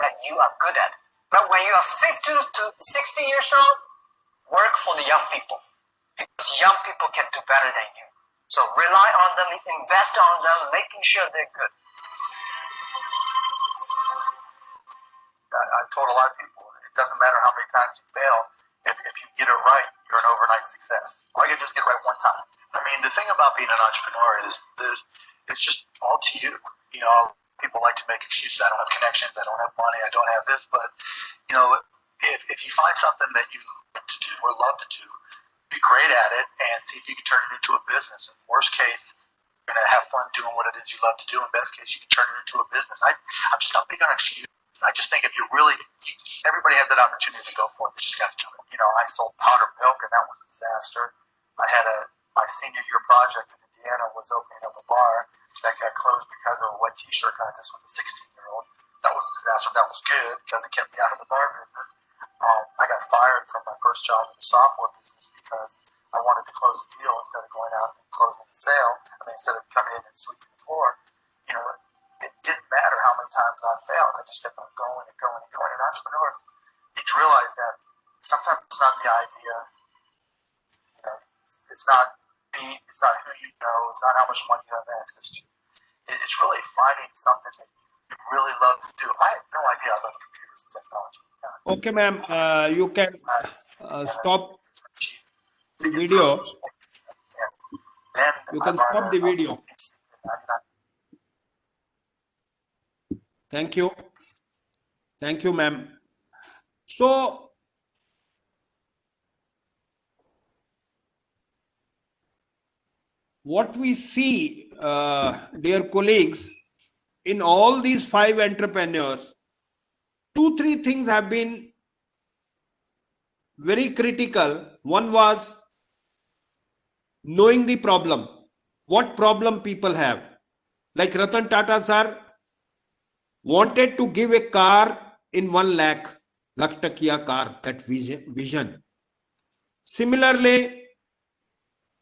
that you are good at? But when you are 50 to 60 years old, work for the young people. Because young people can do better than you. So rely on them, invest on them, making sure they're good. I told a lot of people, It doesn't matter how many times you fail. If you get it right, you're an overnight success. All you gotta do is get it right one time. I mean, the thing about being an entrepreneur is it's just all to you. You know, people like to make excuses. I don't have connections. I don't have money. I don't have this. But, you know, if you find something that you like to do or love to do, be great at it and see if you can turn it into a business. In worst case, you're going to have fun doing what it is you love to do. In best case, you can turn it into a business. I'm just not big on excuses. I just think if you really, everybody had that opportunity to go for it. You just got to do it. You know, I sold powdered milk, and that was a disaster. I had my senior year project in Indiana was opening up a bar that got closed because of a wet t-shirt contest with a 16-year-old. That was a disaster. That was good because it kept me out of the bar business. I got fired from my first job in the software business because I wanted to close a deal instead of going out and closing the sale. I mean, instead of coming in and sweeping the floor, you know, it didn't matter how many times I failed. I just kept on going and going and going. And entrepreneurs need to realize that sometimes it's not the idea. You know, it's not who you know. It's not how much money you have access to. It's really finding something that you really love to do. I had no idea I love computers and technology. Okay, ma'am. You can stop the video. You can stop the video. Thank you. Thank you, ma'am. So, what we see, dear colleagues, in all these 5 entrepreneurs, 2-3 things have been very critical. One was knowing the problem, what problem people have. Like Ratan Tata sir wanted to give a car in 1 lakh takiya car, that vision. Similarly,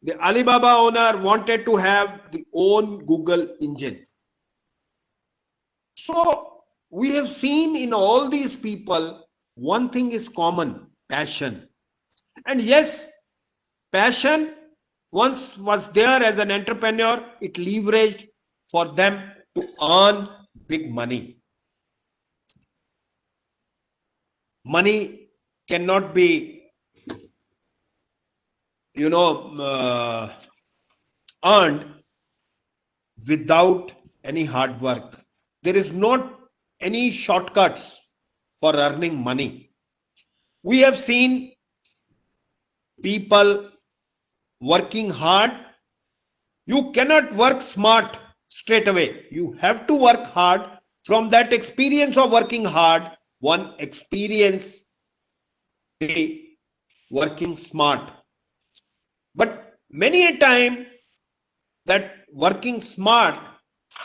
the Alibaba owner wanted to have the own Google engine. So we have seen in all these people, one thing is common, passion. And yes, passion once was there as an entrepreneur, it leveraged for them to earn big money. Money cannot be, earned without any hard work. There is not any shortcuts for earning money. We have seen people working hard. You cannot work smart straight away. You have to work hard. From that experience of working hard, one experience the working smart. But many a time that working smart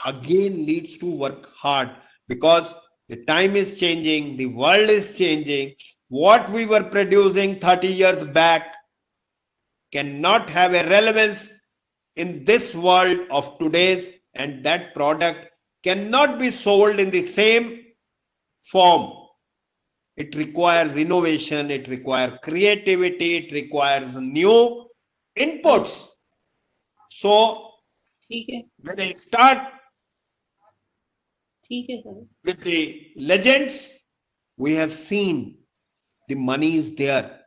again leads to work hard, because the time is changing, the world is changing. What we were producing 30 years back cannot have a relevance in this world of today's, and that product cannot be sold in the same form. It requires innovation, it requires creativity, it requires new inputs. So when I start with the legends, we have seen the money is there.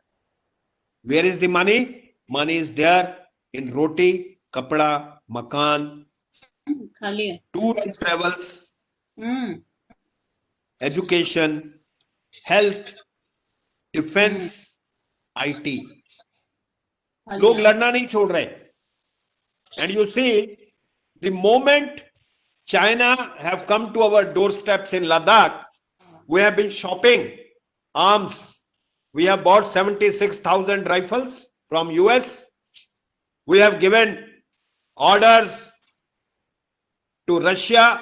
Where is the money? Money is there in roti, kapda, makan, tour and travels, education, health, defense, IT. लोग लड़ना नहीं छोड़ रहे. And you see, the moment China have come to our doorsteps in Ladakh, we have been shopping arms. We have bought 76,000 rifles from US. We have given orders to Russia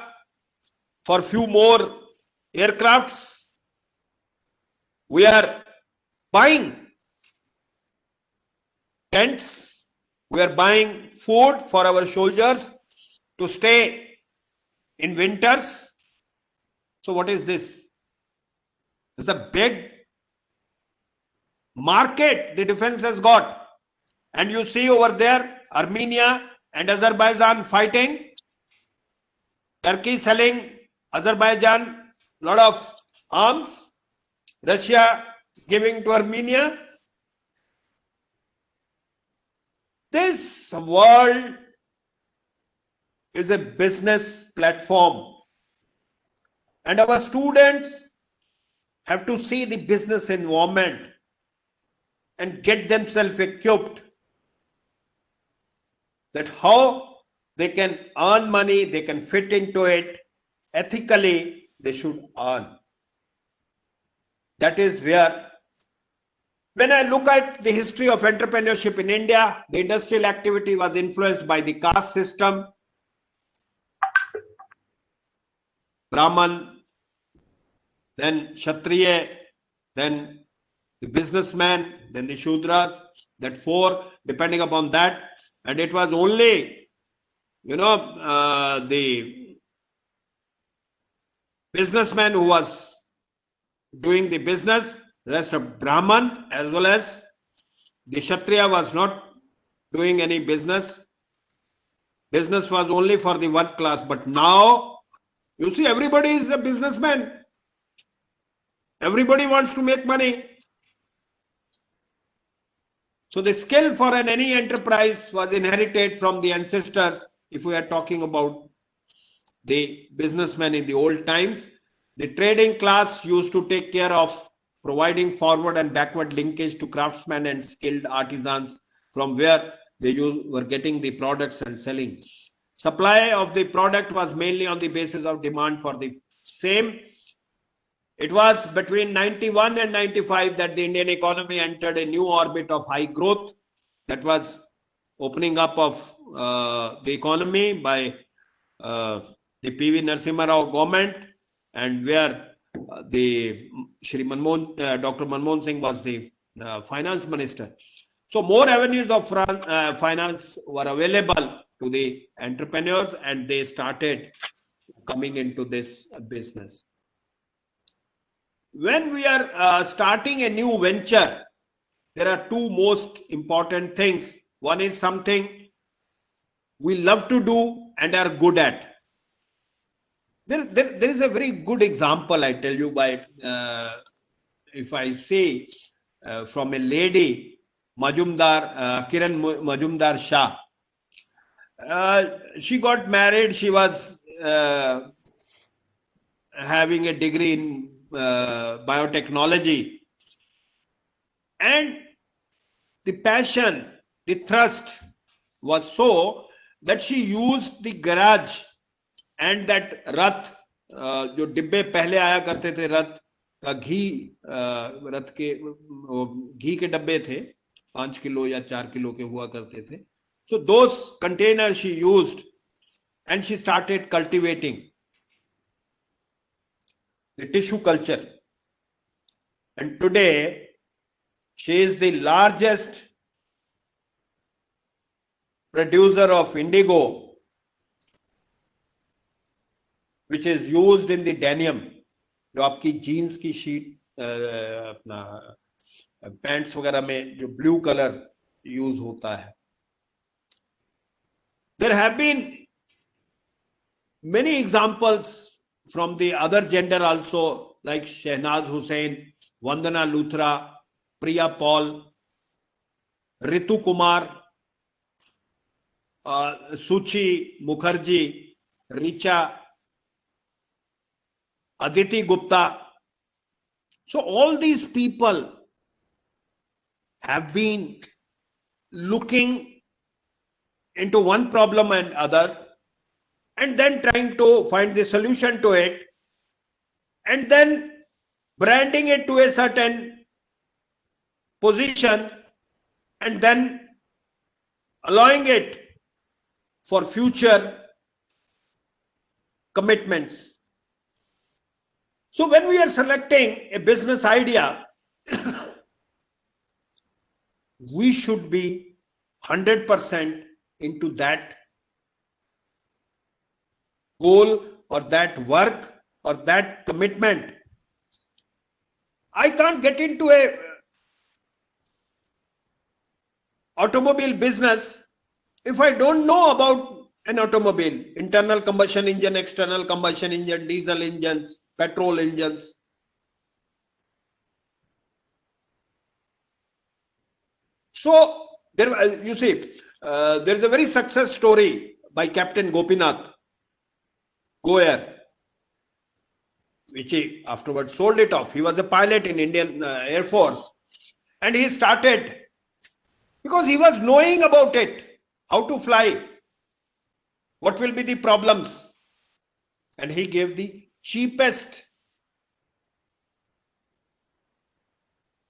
for few more aircrafts. We are buying tents. We are buying food for our soldiers to stay in winters. So what is this? It's a big market the defense has got. And you see over there, Armenia and Azerbaijan fighting. Turkey selling Azerbaijan lot of arms. Russia giving to Armenia. This world is a business platform, and our students have to see the business environment and get themselves equipped that how they can earn money, they can fit into it, ethically they should earn. That is where, when I look at the history of entrepreneurship in India, the industrial activity was influenced by the caste system, Brahman, then Kshatriya, then the businessman, then the Shudras, that four, depending upon that. And it was only, the businessman who was doing the business, the rest of Brahman, as well as the Kshatriya was not doing any business. Business was only for the one class. But now, you see, everybody is a businessman. Everybody wants to make money. So the skill for any enterprise was inherited from the ancestors. If we are talking about the businessmen in the old times, the trading class used to take care of providing forward and backward linkage to craftsmen and skilled artisans from where they were getting the products and selling. Supply of the product was mainly on the basis of demand for the same. It was between 91 and 95 that the Indian economy entered a new orbit of high growth. That was opening up of the economy by the P.V. Narasimha Rao government, and where the Dr. Manmohan Singh was the finance minister. So more avenues of finance were available to the entrepreneurs, and they started coming into this business. When we are starting a new venture, there are two most important things. One is something we love to do and are good at. There is a very good example, I tell you, by if I say from a lady, Kiran Majumdar Shah. She got married. She was having a degree in biotechnology, and the passion, the thrust was so that she used the garage and that rath, जो डिब्बे पहले आया करते थे, रथ का रथ के घी के डब्बे थे, 5 किलो या 4 किलो के हुआ करते थे. So those containers she used, and she started cultivating the tissue culture. And today, she is the largest producer of indigo, which is used in the denim, जो आपकी जीन्स की शीट अपना pants वगैरह में जो ब्लू कलर यूज होता है. There have been many examples from the other gender also, like Shehnaz Hussain, Vandana Luthra, Priya Paul, Ritu Kumar, Suchi Mukherjee, Richa, Aditi Gupta. So all these people have been looking into one problem and other, and then trying to find the solution to it, and then branding it to a certain position, and then allowing it for future commitments. So when we are selecting a business idea, we should be 100% into that goal or that work or that commitment. I can't get into a automobile business if I don't know about an automobile, internal combustion engine, external combustion engine, diesel engines, petrol engines. So there, you see, there's a very success story by Captain Gopinath Goyar, which he afterwards sold it off. He was a pilot in Indian Air Force, and he started because he was knowing about it, how to fly, what will be the problems, and he gave the cheapest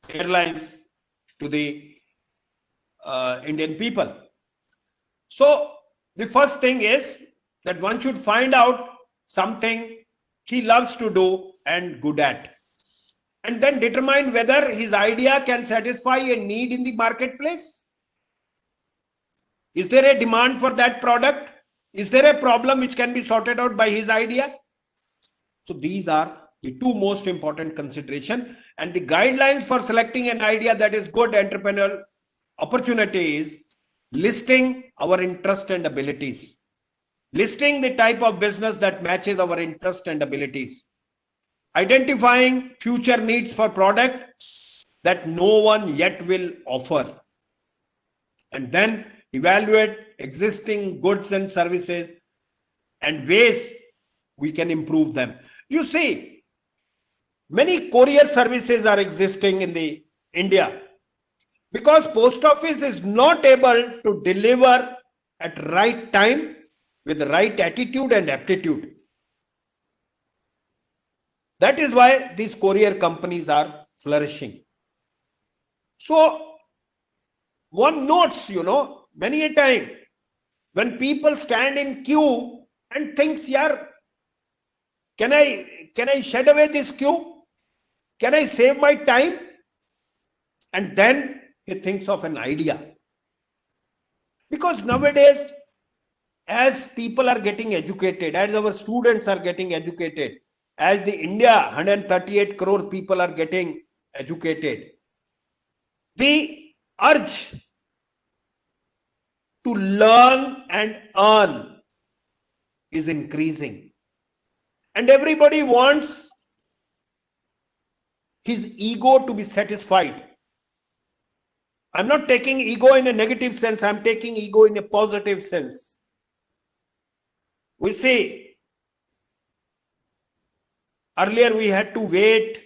airlines to the Indian people. So the first thing is that one should find out something he loves to do and good at, and then determine whether his idea can satisfy a need in the marketplace. Is there a demand for that product? Is there a problem which can be sorted out by his idea? So these are the two most important considerations, and the guidelines for selecting an idea that is good entrepreneurial opportunity is listing our interest and abilities, listing the type of business that matches our interest and abilities, identifying future needs for product that no one yet will offer, and then evaluate existing goods and services and ways we can improve them. You see, many courier services are existing in the India because post office is not able to deliver at right time with the right attitude and aptitude. That is why these courier companies are flourishing. So one notes, many a time when people stand in queue and thinks, yeah, can I shed away this queue? Can I save my time? And then he thinks of an idea. Because nowadays, as people are getting educated, as our students are getting educated, as the India 138 crore people are getting educated, the urge to learn and earn is increasing, and everybody wants his ego to be satisfied. I'm not taking ego in a negative sense, I'm taking ego in a positive sense. We see, earlier we had to wait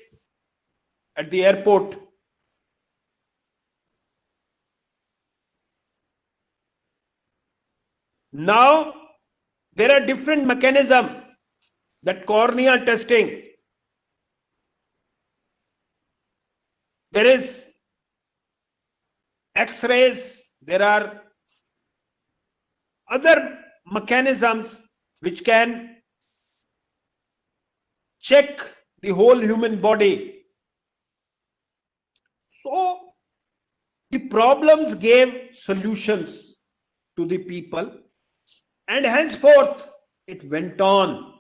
at the airport. Now there are different mechanisms, that cornea testing. There is X-rays, there are other mechanisms which can check the whole human body. So the problems gave solutions to the people, and henceforth it went on.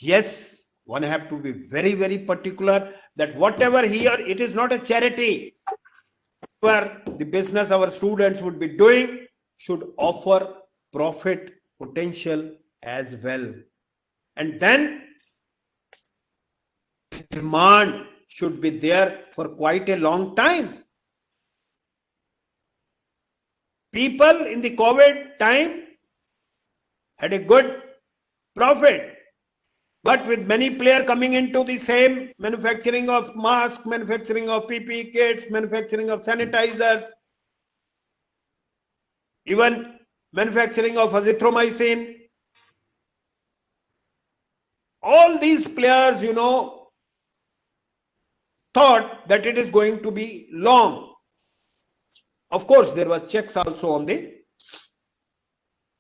Yes, one have to be very, very particular that whatever here, it is not a charity. Where the business our students would be doing should offer profit potential as well. And then demand should be there for quite a long time. People in the COVID time had a good profit. But with many players coming into the same manufacturing of masks, manufacturing of PPE kits, manufacturing of sanitizers, even manufacturing of azithromycin, all these players, thought that it is going to be long. Of course, there was checks also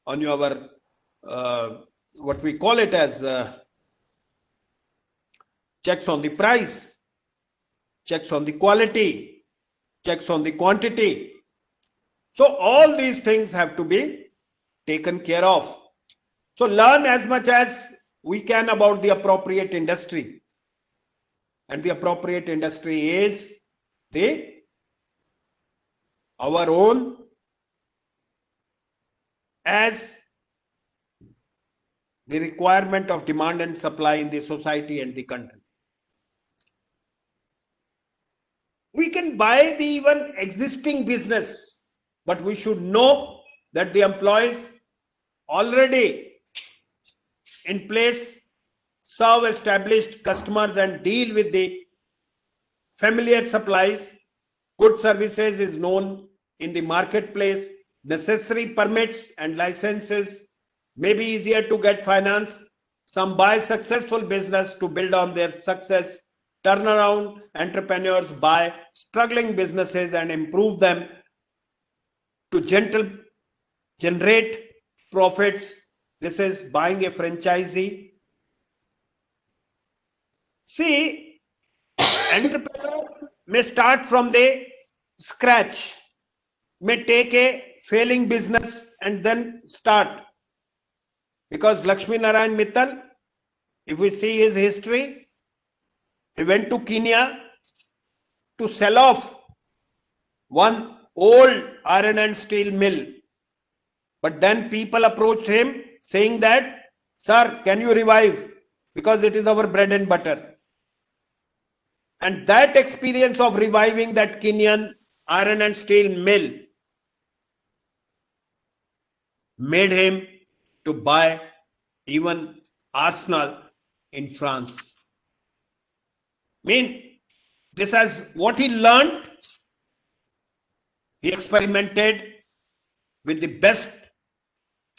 on your, what we call it as, checks on the price, checks on the quality, checks on the quantity. So all these things have to be taken care of. So learn as much as we can about the appropriate industry. And the appropriate industry is our own, as the requirement of demand and supply in the society and the country. We can buy the even existing business, but we should know that the employees already in place serve established customers and deal with the familiar supplies. Good services is known in the marketplace. Necessary permits and licenses may be easier to get finance. Some buy successful business to build on their success. Turnaround entrepreneurs buy struggling businesses and improve them to generate profits. This is buying a franchisee. See, entrepreneur may start from the scratch, may take a failing business and then start. Because Lakshmi Narayan Mittal, if we see his history, he went to Kenya to sell off one old iron and steel mill. But then people approached him saying that, sir, can you revive? Because it is our bread and butter. And that experience of reviving that Kenyan iron and steel mill made him to buy even Arsenal in France. I mean, this is what he learned. He experimented with the best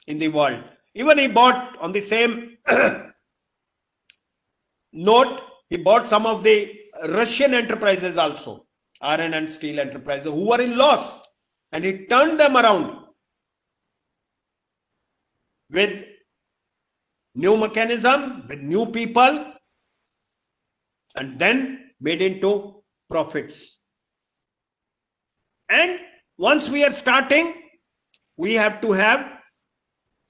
in the world. Even he bought on the same note, he bought some of the Russian enterprises also, iron and steel enterprises, who were in loss, and he turned them around with new mechanism, with new people, and then made into profits. And once we are starting, we have to have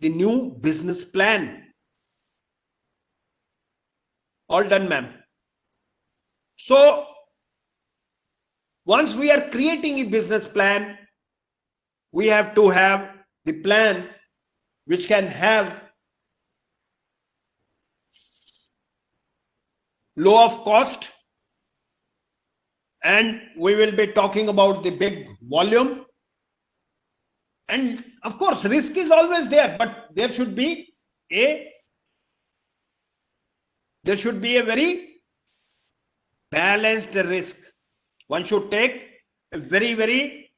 the new business plan. All done, ma'am. So once we are creating a business plan, we have to have the plan which can have low of cost, and we will be talking about the big volume. And of course, risk is always there, but there should be a very balanced risk. One should take a very, very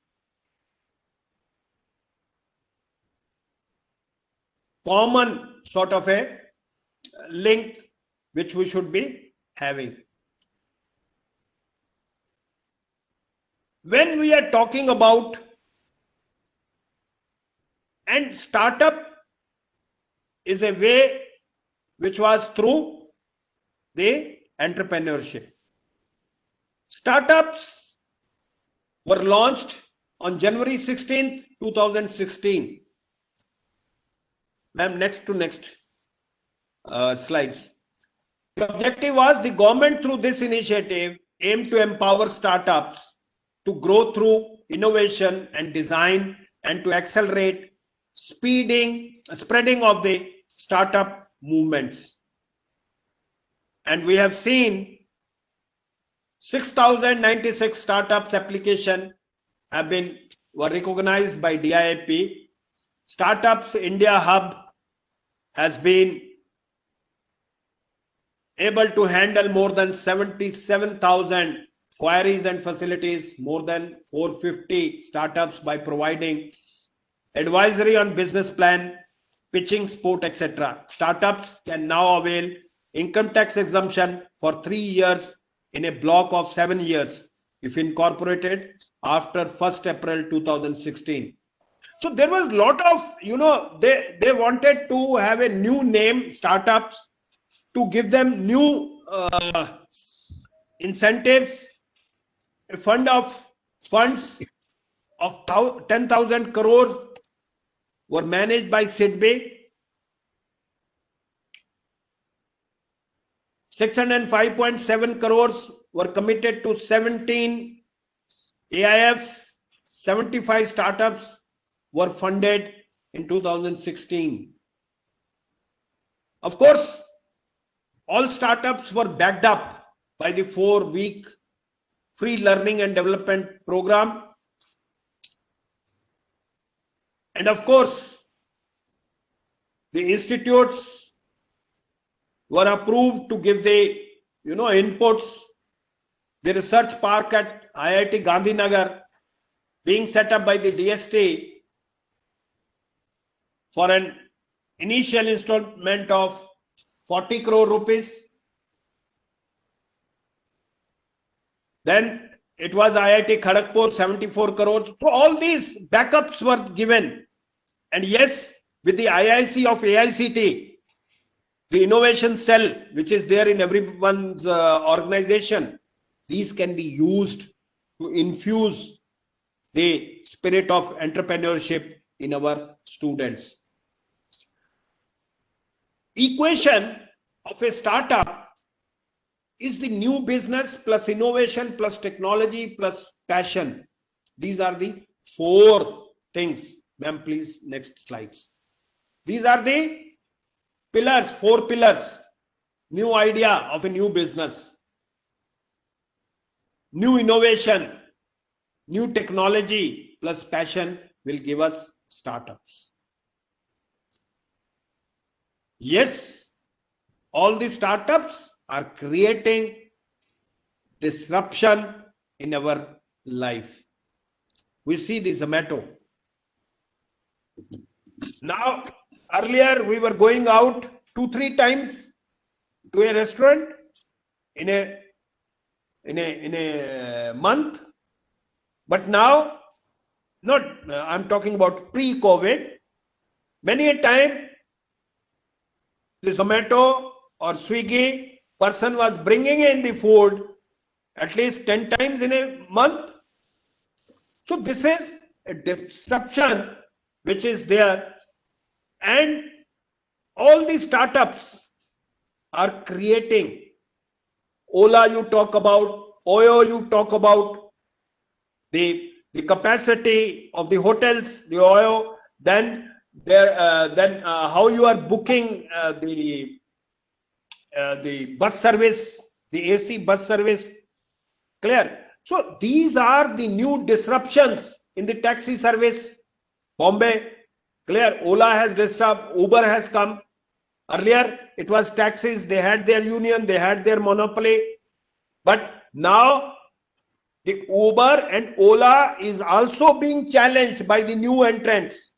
common sort of a link which we should be having. When we are talking about and startup is a way which was through the entrepreneurship. Startups were launched on January 16th, 2016. Ma'am, next slides. The objective was the government through this initiative aimed to empower startups to grow through innovation and design and to accelerate spreading of the startup movements. And we have seen 6,096 startups application were recognized by DIIP. Startups India Hub has been able to handle more than 77,000 queries and facilities more than 450 startups by providing advisory on business plan, pitching, support, etc. Startups can now avail income tax exemption for 3 years in a block of 7 years if incorporated after 1st April 2016. So there was a lot of, they wanted to have a new name, startups, to give them new incentives. A funds of 10,000 crores were managed by SIDBI. 605.7 crores were committed to 17 AIFs. 75 startups were funded in 2016. Of course, all startups were backed up by the 4-week free learning and development program. And of course, the institutes were approved to give the inputs. The research park at IIT Gandhinagar being set up by the DST for an initial installment of 40 crore rupees. Then it was IIT Kharagpur 74 crores. So all these backups were given. And yes, with the IIC of AICT, the innovation cell, which is there in everyone's organization, these can be used to infuse the spirit of entrepreneurship in our students. Equation of a startup is the new business plus innovation plus technology plus passion. These are the 4 things. Ma'am, please, next slides. These are the pillars, 4 pillars. New idea of a new business, new innovation, new technology plus passion will give us startups. Yes, all the startups are creating disruption in our life. We see the Zomato. Now, earlier we were going out 2-3 times to a restaurant in a month, but now, I'm talking about pre-COVID, many a time the Zomato or Swiggy person was bringing in the food at least 10 times in a month. So this is a disruption which is there, and all the startups are creating. Ola you talk about, Oyo you talk about, the capacity of the hotels, the Oyo, then how you are booking the bus service, the AC bus service. Clear? So these are the new disruptions in the taxi service. Bombay, clear, Ola has disrupted, Uber has come. Earlier it was taxis, they had their union, they had their monopoly. But now the Uber and Ola is also being challenged by the new entrants.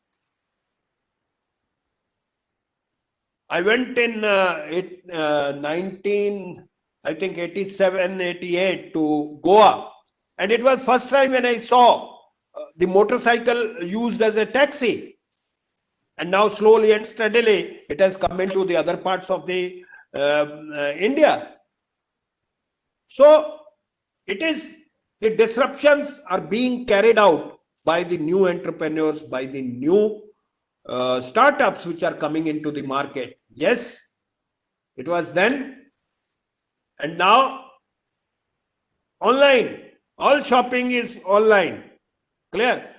I went in 87, 88 to Goa, and it was first time when I saw the motorcycle used as a taxi. And now slowly and steadily it has come into the other parts of the India. So it is, the disruptions are being carried out by the new entrepreneurs, by the new startups which are coming into the market. Yes, it was then, and now online, all shopping is online. Clear?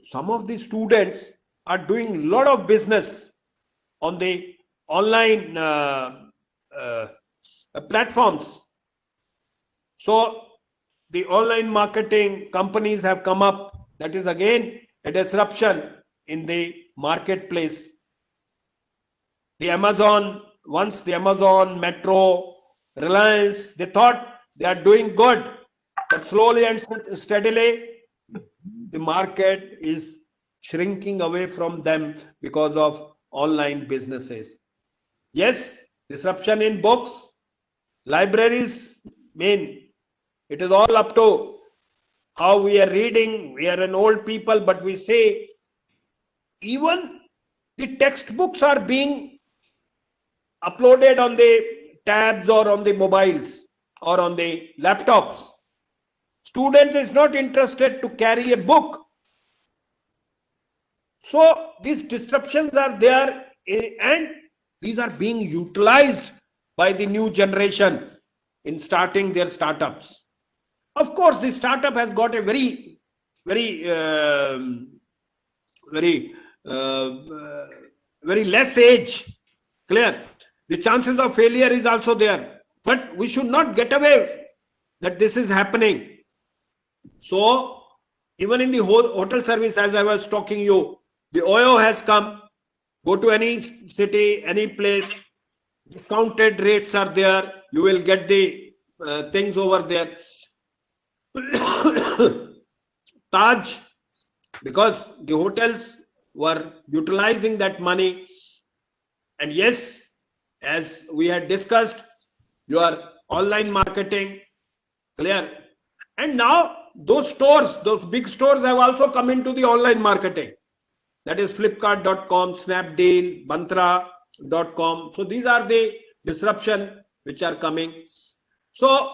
Some of the students are doing a lot of business on the online platforms. So the online marketing companies have come up. That is again a disruption in the marketplace. The Amazon, once the Amazon, Metro, Reliance, they thought they are doing good, but slowly and steadily the market is shrinking away from them because of online businesses. Yes, disruption in books, libraries, it is all up to how we are reading. We are an old people, but we say even the textbooks are being uploaded on the tabs or on the mobiles or on the laptops. Student is not interested to carry a book. So these disruptions are there, and these are being utilized by the new generation in starting their startups. Of course, the startup has got a very less age. Clear? The chances of failure is also there, but we should not get away that this is happening. So even in the whole hotel service, as I was talking you, the OYO has come. Go to any city, any place, discounted rates are there. You will get the things over there. Taj, because the hotels were utilizing that money. And yes, as we had discussed, your online marketing, clear. And now those stores, those big stores have also come into the online marketing. That is Flipkart.com, Snapdeal, Bantra.com. So these are the disruption which are coming. So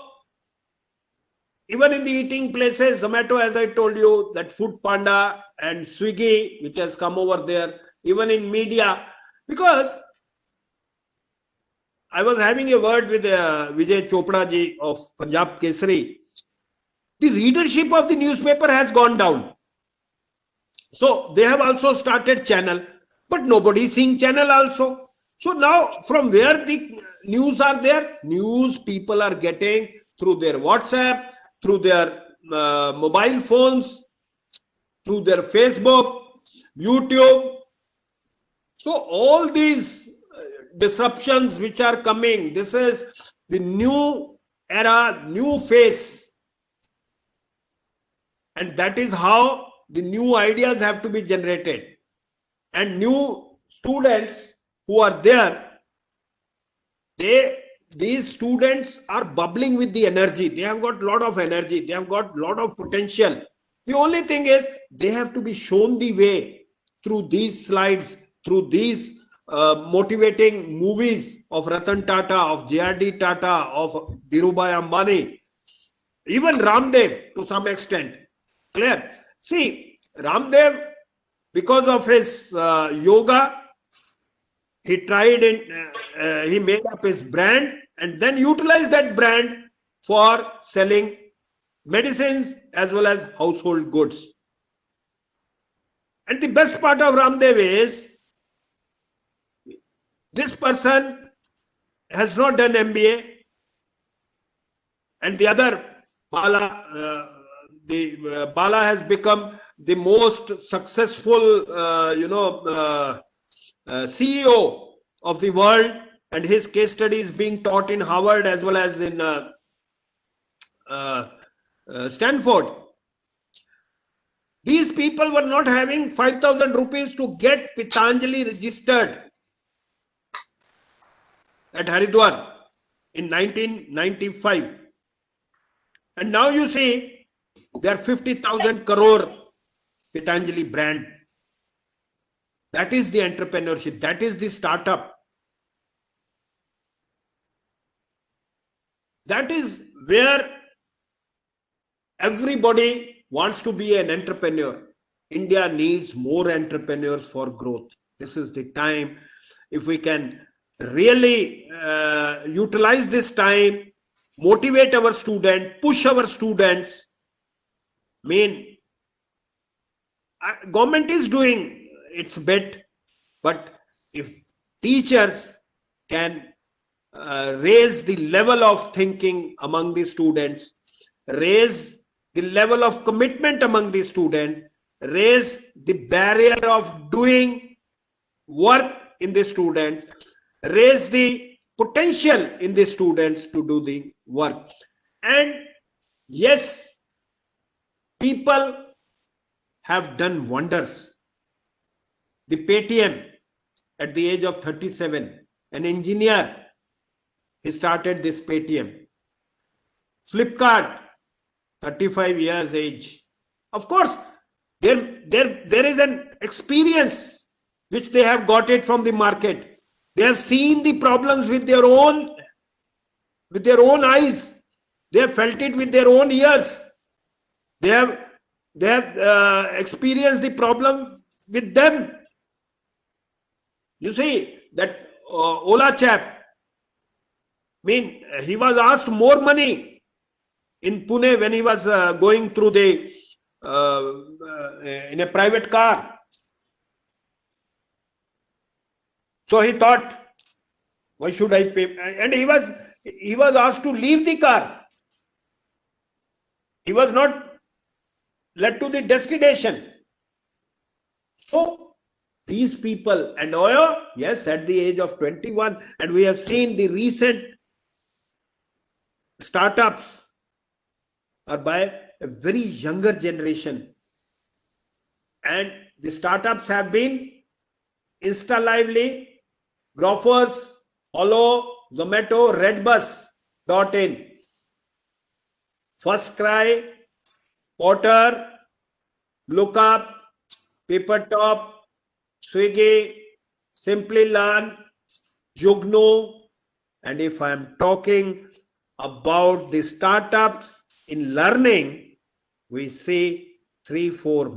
even in the eating places, Zomato, as I told you, that Food Panda and Swiggy, which has come over there, even in media, because I was having a word with Vijay Chopra ji of Punjab Kesari. The readership of the newspaper has gone down. So they have also started channel, but nobody is seeing channel also. So now from where the news are there? News people are getting through their WhatsApp, through their mobile phones, through their Facebook, YouTube. So all these disruptions which are coming, this is the new era, new phase. And that is how the new ideas have to be generated. And new students who are there, these students are bubbling with the energy. They have got a lot of energy. They have got a lot of potential. The only thing is they have to be shown the way through these slides, through these motivating movies of Ratan Tata, of J.R.D. Tata, of Dhirubhai Ambani, even Ramdev to some extent. Clear? See, Ramdev, because of his yoga, he tried and he made up his brand and then utilized that brand for selling medicines as well as household goods. And the best part of Ramdev is this person has not done MBA, and the other Bala, Bala has become the most successful, CEO of the world, and his case study is being taught in Harvard as well as in Stanford. These people were not having 5,000 rupees to get Patanjali registered at Haridwar in 1995. And now you see, there are 50,000 crore Patanjali brand. That is the entrepreneurship. That is the startup. That is where everybody wants to be an entrepreneur. India needs more entrepreneurs for growth. This is the time. If we can really utilize this time, motivate our students, push our students. I mean, government is doing its bit, but if teachers can raise the level of thinking among the students, raise the level of commitment among the students, raise the barrier of doing work in the students, raise the potential in the students to do the work. And yes, people have done wonders. The Paytm at the age of 37, an engineer, he started this Paytm. Flipkart, 35 years age. Of course, there is an experience which they have got it from the market. They have seen the problems with their own eyes. They have felt it with their own ears. They have experienced the problem with them. You see that Ola chap, I mean, he was asked more money in Pune when he was going through the in a private car. So he thought, why should I pay? And he was asked to leave the car. He was not led to the destination. So these people, and Oyo, yes, at the age of 21, and we have seen the recent startups are by a very younger generation. And the startups have been Insta Lively, Grofers, Holo, Zomato, Redbus.in, First Cry, Porter, Lookup, Papertop, Swiggy, Simply Learn, Jugno. And if I am talking about the startups in learning, we see 3-4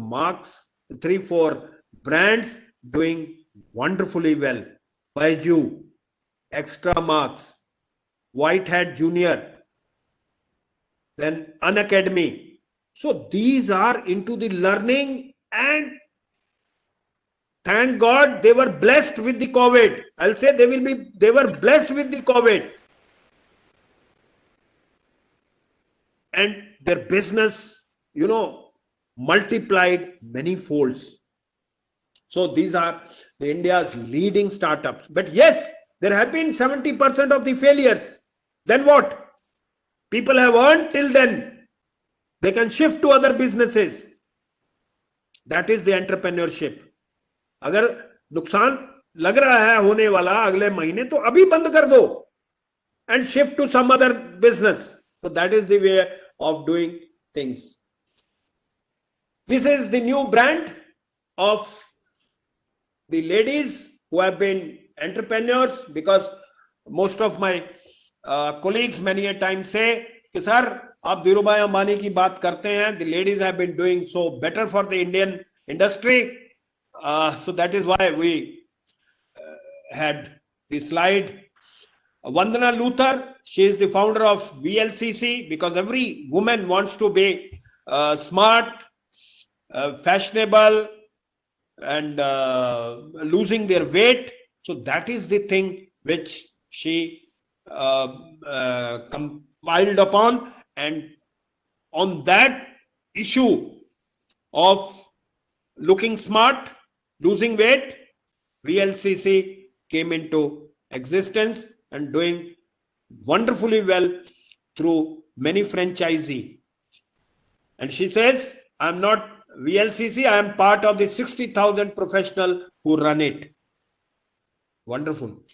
brands doing wonderfully well. Baiju, Extra Marks, Whitehead Junior, then Unacademy. So these are into the learning, and thank God they were blessed with the COVID. I'll say they were blessed with the COVID. And their business, multiplied many folds. So these are the India's leading startups. But yes, there have been 70% of the failures. Then what? People have earned till then. They can shift to other businesses. That is the entrepreneurship. अगर नुकसान लग रहा है होने वाला अगले महीने, तो अभी बंद कर दो and shift to some other business. So that is the way of doing things. This is the new brand of the ladies who have been entrepreneurs, because most of my colleagues many a time say कि sir आप धीरूभाई अंबानी की बात करते हैं, the ladies have been doing so better for the Indian industry. So that is why we had the slide. Vandana Luther, she is the founder of VLCC, because every woman wants to be smart, fashionable, and losing their weight. So that is the thing which she compiled upon, and on that issue of looking smart, losing weight, VLCC came into existence and doing wonderfully well through many franchisees. And she says, I'm not VLCC, I am part of the 60,000 professionals who run it. Wonderful.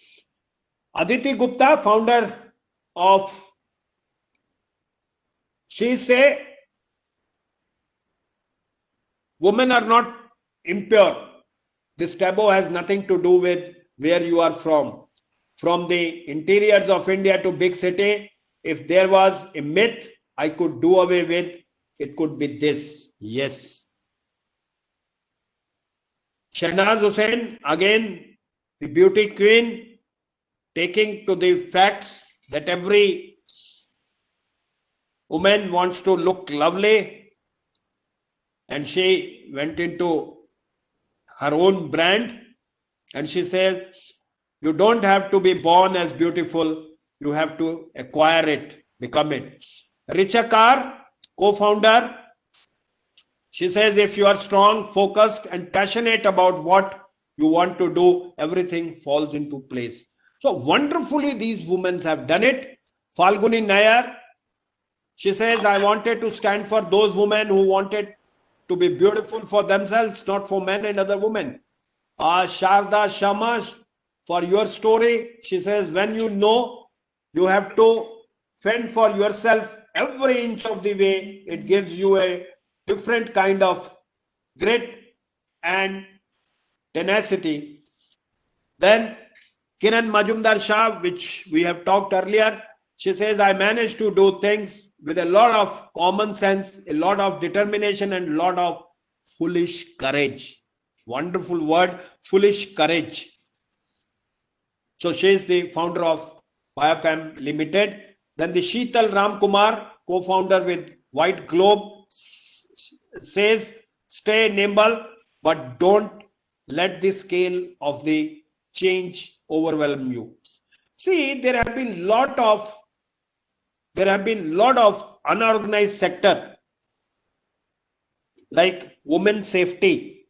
Aditi Gupta, founder of She say, women are not impure. This taboo has nothing to do with where you are from. From the interiors of India to big city, if there was a myth I could do away with, it could be this. Yes. Shahnaz Hussain, again, the beauty queen, taking to the facts that every woman wants to look lovely, and she went into her own brand, and she says, you don't have to be born as beautiful, you have to acquire it, become it. Richa Kar, co-founder, she says, if you are strong, focused, and passionate about what you want to do, everything falls into place. So wonderfully these women have done it. Falguni Nayar, she says, I wanted to stand for those women who wanted to be beautiful for themselves, not for men and other women. Sharda Sharma, for your story, she says, when you know you have to fend for yourself every inch of the way, it gives you a different kind of grit and tenacity. Then Kiran Majumdar Shah, which we have talked earlier, she says, I managed to do things with a lot of common sense, a lot of determination, and a lot of foolish courage. Wonderful word, foolish courage. So she is the founder of Biochem Limited. Then the Sheetal Ramkumar, co-founder with White Globe, says, stay nimble, but don't let the scale of the change overwhelm you. See, there have been lot of unorganized sector like women's safety.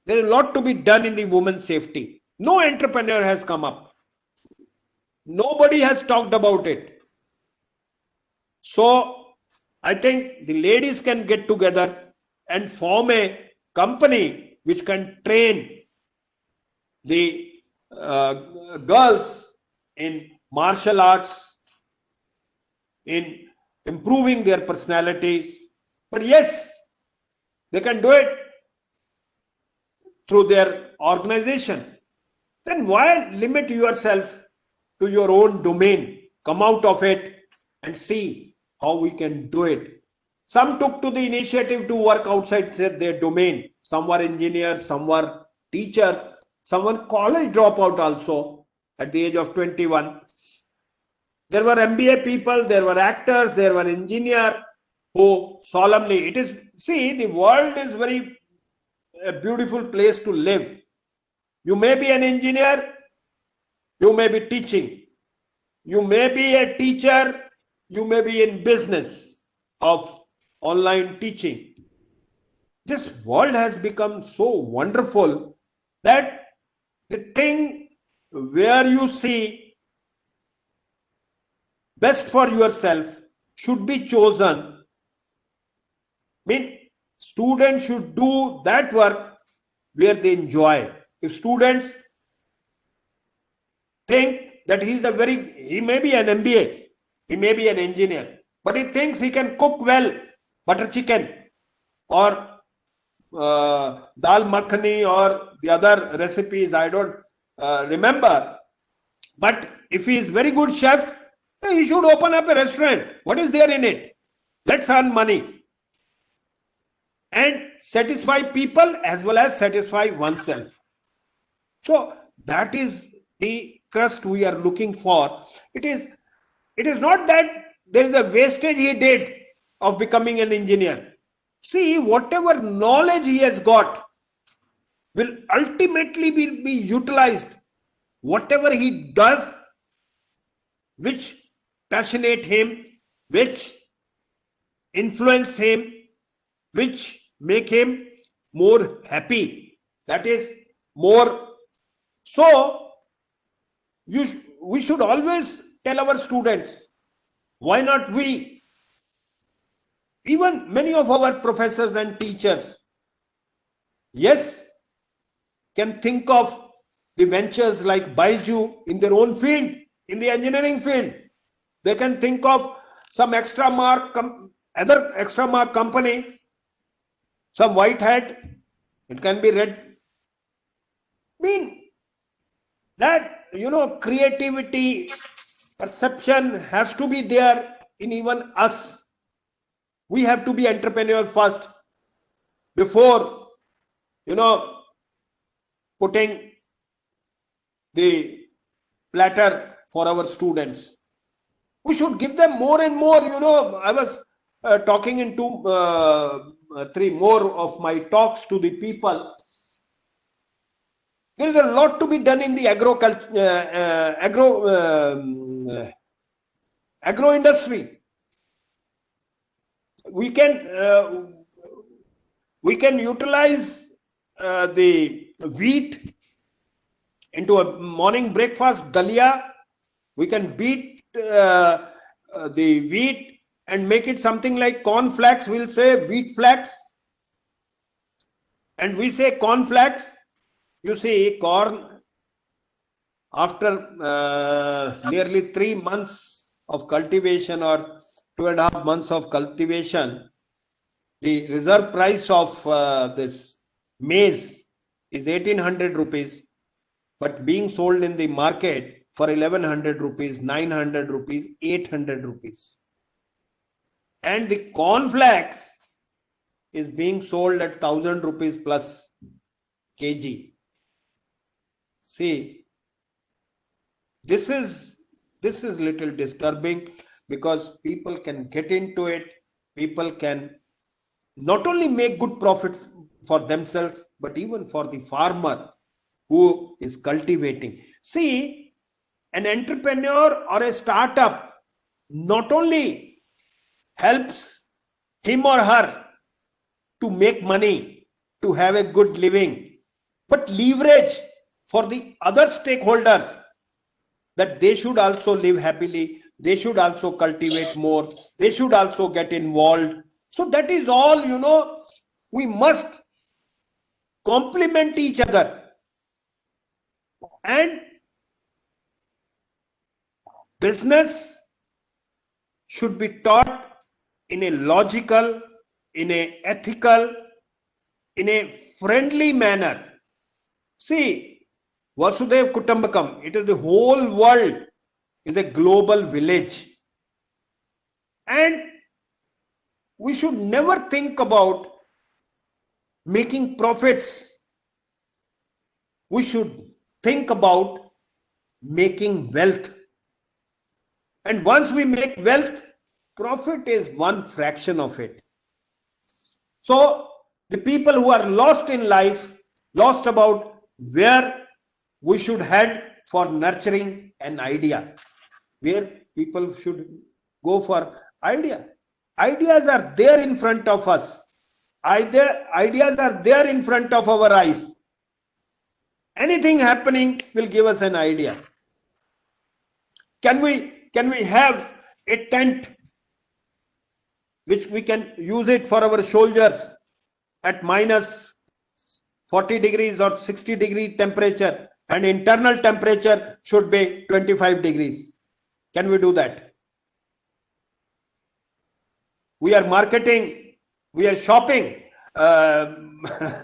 There is a lot to be done in the women's safety. No entrepreneur has come up. Nobody has talked about it. So I think the ladies can get together and form a company which can train the girls in martial arts, in improving their personalities. But yes, they can do it through their organization. Then why limit yourself to your own domain? Come out of it and see how we can do it. Some took to the initiative to work outside their domain. Some were engineers, some were teachers, some were college dropout also at the age of 21. There were MBA people, there were actors, there were engineers who solemnly, the world is very a beautiful place to live. You may be an engineer, you may be teaching, you may be a teacher, you may be in business of online teaching. This world has become so wonderful that the thing where you see best for yourself should be chosen. Students should do that work where they enjoy. If students think that he may be an MBA, he may be an engineer, but he thinks he can cook well, butter chicken or dal makhani or the other recipes, I don't remember. But if he is very good chef, he should open up a restaurant. What is there in it? Let's earn money and satisfy people as well as satisfy oneself. So that is the crust we are looking for. It is not that there is a wastage he did of becoming an engineer. See, whatever knowledge he has got will ultimately be utilized. Whatever he does, which passionate him, which influence him, which make him more happy. That is more. So we should always tell our students, why not we? Even many of our professors and teachers, yes, can think of the ventures like Baiju in their own field, in the engineering field. They can think of some extra mark, other extra mark company, some white hat, it can be red. That, creativity, perception has to be there in even us. We have to be entrepreneur first before, putting the platter for our students. We should give them more and more. I was talking into 3 more of my talks to the people. There is a lot to be done in the agro industry. We can utilize the wheat into a morning breakfast, dalia. We can beat the wheat and make it something like corn flakes. We'll say wheat flakes, and we say corn flakes. You see, corn, after nearly 3 months of cultivation or 2.5 months of cultivation, the reserve price of this maize is 1800 rupees, but being sold in the market for 1100 rupees, 900 rupees, 800 rupees. And the cornflakes is being sold at 1000 rupees plus kg. See, this is little disturbing, because people can get into it. People can not only make good profit for themselves, but even for the farmer who is cultivating. See, an entrepreneur or a startup not only helps him or her to make money, to have a good living, but leverage for the other stakeholders that they should also live happily, they should also cultivate more, they should also get involved. So that is all, you know, we must complement each other. And business should be taught in a logical, in a ethical, in a friendly manner. See, Vasudev Kutumbakam, it is the whole world is a global village. And we should never think about making profits. We should think about making wealth. And once we make wealth, profit is one fraction of it. So the people who are lost in life, lost about where we should head for nurturing an idea, where people should go for idea. Ideas are there in front of us. Ideas are there in front of our eyes. Anything happening will give us an idea. Can we have a tent which we can use it for our soldiers at minus 40 degrees or 60 degree temperature, and internal temperature should be 25 degrees. Can we do that? We are marketing, we are shopping.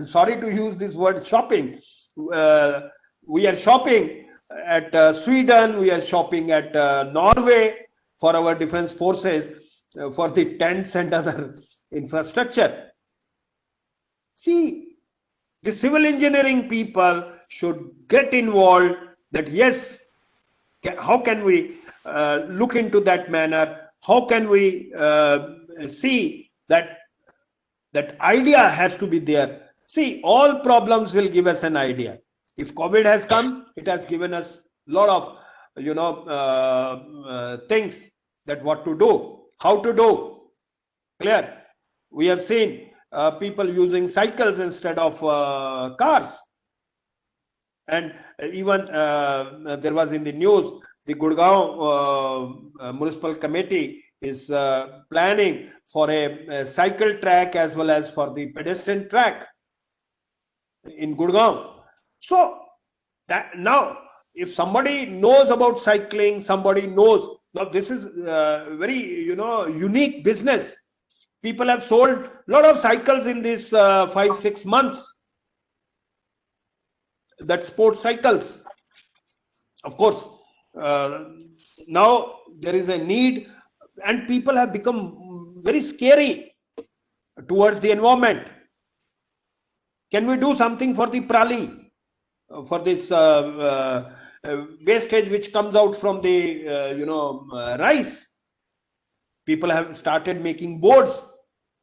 Sorry to use this word shopping. We are shopping at Sweden, we are shopping at Norway for our defense forces, for the tents and other infrastructure. See, the civil engineering people should get involved that yes, how can we look into that manner? How can we see that idea has to be there? See, all problems will give us an idea. If COVID has come, it has given us a lot of, you know, things that what to do, how to do. Clear? We have seen people using cycles instead of cars. And even there was in the news, the Gurgaon Municipal Committee is planning for a cycle track as well as for the pedestrian track in Gurgaon. So that now, if somebody knows about cycling, somebody knows, now this is very, you know, unique business. People have sold a lot of cycles in this 5-6 months. That sports cycles. Of course, now there is a need, and people have become very scary towards the environment. Can we do something for the prali, for this wastage which comes out from the you know, rice? People have started making boards.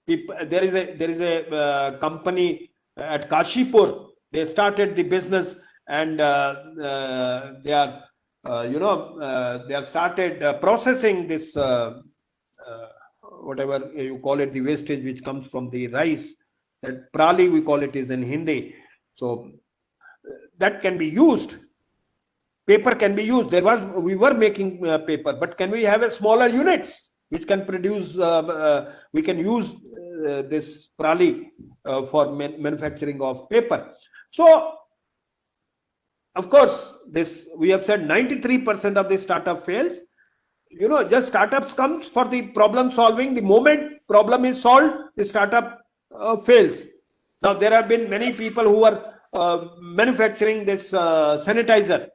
There is a company at Kashipur. They started the business, and they are you know, they have started processing this whatever you call it, the wastage which comes from the rice. That prali we call it is in Hindi. So that can be used. Paper can be used. We were making paper, but can we have a smaller units which can produce? We can use this prali for manufacturing of paper. So, of course, this we have said 93% of the startup fails. You know, just startups comes for the problem solving. The moment problem is solved, the startup fails. Now there have been many people who are manufacturing this sanitizer.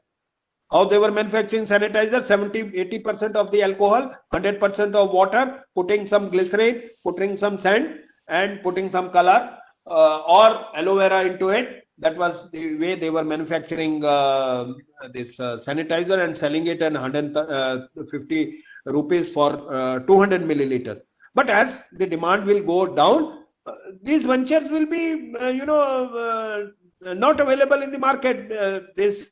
How they were manufacturing sanitizer? 70-80% of the alcohol, 100% of water, putting some glycerin, putting some sand, and putting some color or aloe vera into it. That was the way they were manufacturing this sanitizer and selling it at 150 rupees for 200 milliliters. But as the demand will go down, these ventures will be, you know, not available in the market. These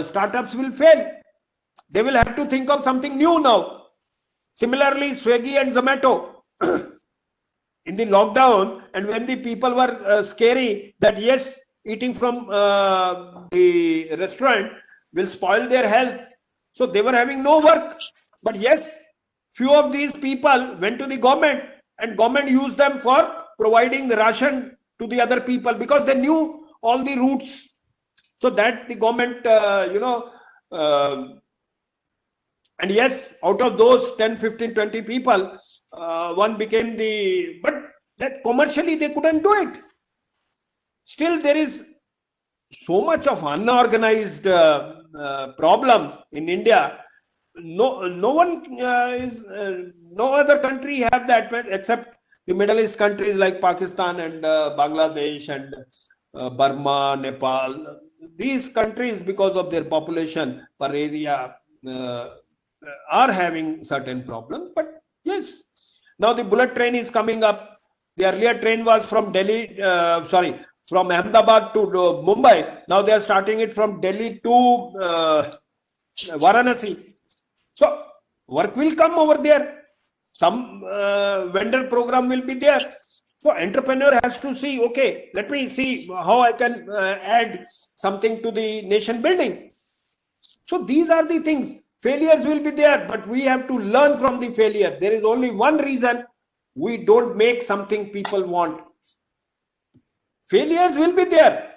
startups will fail. They will have to think of something new now. Similarly, Swiggy and Zomato. in the lockdown, and when the people were scary that yes, eating from the restaurant will spoil their health, so they were having no work. But yes, few of these people went to the government, and government used them for providing the ration to the other people, because they knew all the routes. So that the government, and yes, out of those 10, 15, 20 people, one became the, but that commercially they couldn't do it. Still there is so much of unorganized problems in India. No one no other country have that, except the Middle East countries like Pakistan and Bangladesh and Burma, Nepal. These countries, because of their population per area, are having certain problems. But yes, now the bullet train is coming up. The earlier train was from Delhi, from Ahmedabad to Mumbai. Now they are starting it from Delhi to Varanasi. So work will come over there. Some vendor program will be there. So entrepreneur has to see, okay, let me see how I can add something to the nation building. So these are the things. Failures will be there, but we have to learn from the failure. There is only one reason we don't make something people want. Failures will be there.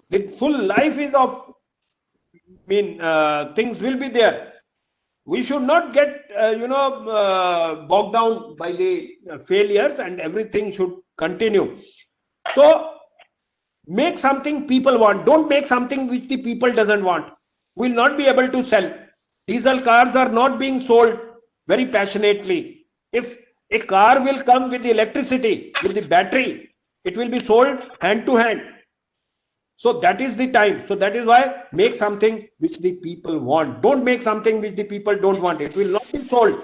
The full life is of, things will be there. We should not get, bogged down by the failures, and everything should continue. So make something people want. Don't make something which the people doesn't want. Will not be able to sell. Diesel cars are not being sold very passionately. If a car will come with the electricity, with the battery, it will be sold hand to hand. So that is the time. So that is why make something which the people want. Don't make something which the people don't want. It will not be sold.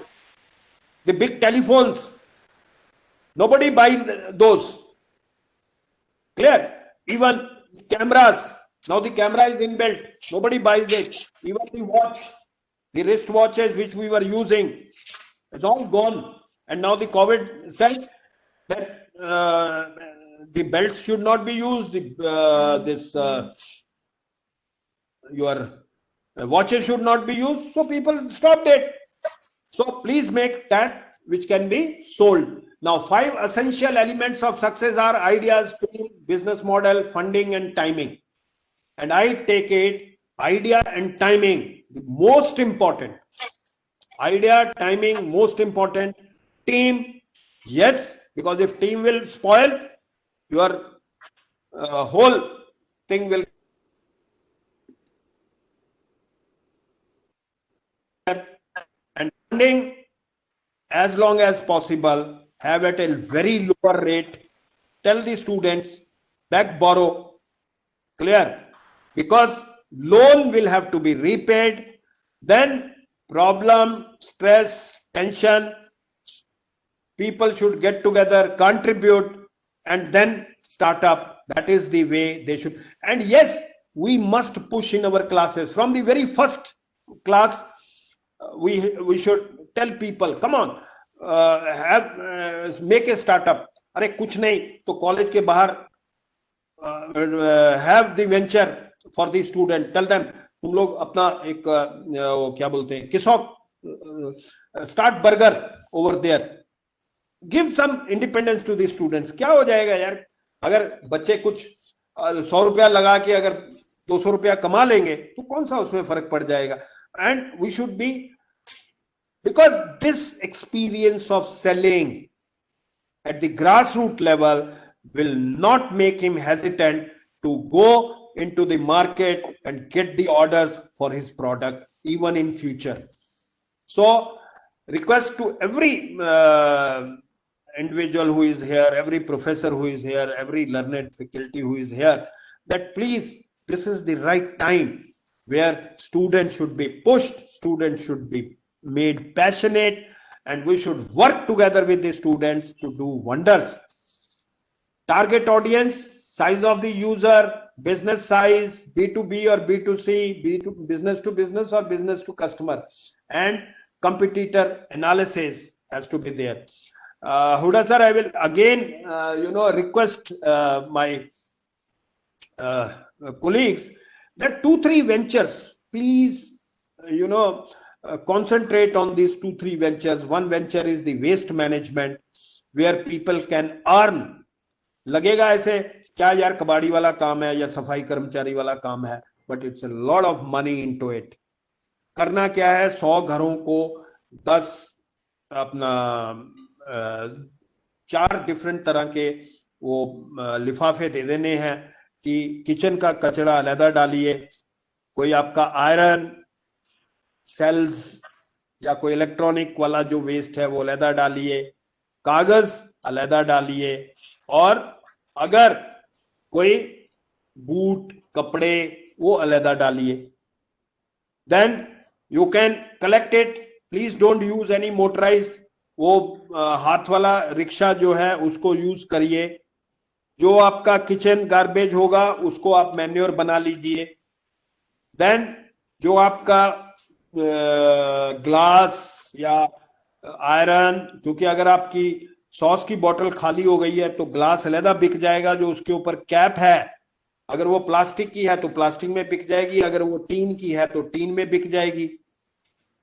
The big telephones, nobody buys those. Clear? Even cameras. Now the camera is inbuilt. Nobody buys it. Even the watch, the wrist watches which we were using, it's all gone. And now the COVID said that the belts should not be used. Your watches should not be used. So people stopped it. So please make that which can be sold. Now 5 essential elements of success are ideas, team, business model, funding, and timing. And I take it idea and timing, the most important. Idea, timing, most important. Team, yes, because if team will spoil, your whole thing will. And funding, as long as possible, have at a very lower rate. Tell the students, back borrow. Clear? Because loan will have to be repaid. Then problem, stress, tension. People should get together, contribute, and then start up. That is the way they should. And yes, we must push in our classes. From the very first class, we should tell people, come on, make a startup. अरे कुछ नहीं तो college के बाहर have the venture for the student. Tell them, तुम लोग अपना एक क्या बोलते हैं, किसॉक, start burger over there. Give some independence to the students. क्या हो जाएगा यार, अगर बच्चे कुछ 100 रुपया लगा के अगर 200 रुपया कमा लेंगे तो कौन सा उसमें फर्क पड़ जाएगा. And we should be, because this experience of selling at the grassroots level will not make him hesitant to go into the market and get the orders for his product even in future. So request to every individual who is here, every professor who is here, every learned faculty who is here, that please, this is the right time where students should be pushed, students should be made passionate, and we should work together with the students to do wonders. Target audience, size of the user, business size, B2B or B2C, business to business or business to customer, and competitor analysis has to be there. Huda sir, I will again, request my colleagues that 2-3 ventures, please, concentrate on these 2-3 ventures. One venture is the waste management, where people can earn. लगेगा ऐसे क्या यार कबाड़ी वाला काम है या सफाई कर्मचारी वाला काम है, but it's a lot of money into it. करना क्या है, 100 घरों को 10 अपना 4 डिफरेंट तरह के वो लिफाफे दे देने हैं कि किचन का कचरा अलहदा डालिए, कोई आपका आयरन सेल्स या कोई इलेक्ट्रॉनिक वाला जो वेस्ट है वो अलहदा डालिए, कागज अलहदा डालिए, और अगर कोई बूट कपड़े वो अलहदा डालिए. Then you can collect it. Please don't use any motorised, वो हाथ वाला रिक्शा जो है उसको यूज करिए. जो आपका किचन गार्बेज होगा उसको आप मैन्योर बना लीजिए. देन जो आपका ग्लास या आयरन, क्योंकि अगर आपकी सॉस की बोतल खाली हो गई है तो ग्लास अलहदा बिक जाएगा, जो उसके ऊपर कैप है, अगर वो प्लास्टिक की है तो प्लास्टिक में बिक जाएगी, अगर वो टीन की है तो टीन में बिक जाएगी.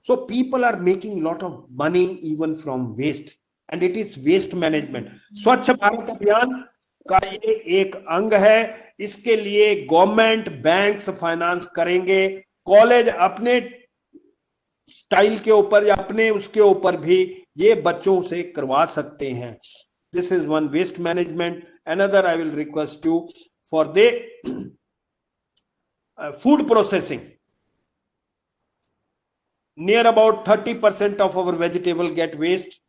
So people are making lot of money even from waste, and it is waste management. स्वच्छ भारत अभियान का ये एक अंग है. इसके लिए गवर्नमेंट, बैंक्स फाइनेंस करेंगे. कॉलेज अपने स्टाइल के ऊपर या अपने उसके ऊपर भी ये बच्चों से करवा सकते हैं. This is one waste management. Another I will request you for the food processing. Near about 30% of our vegetable get waste.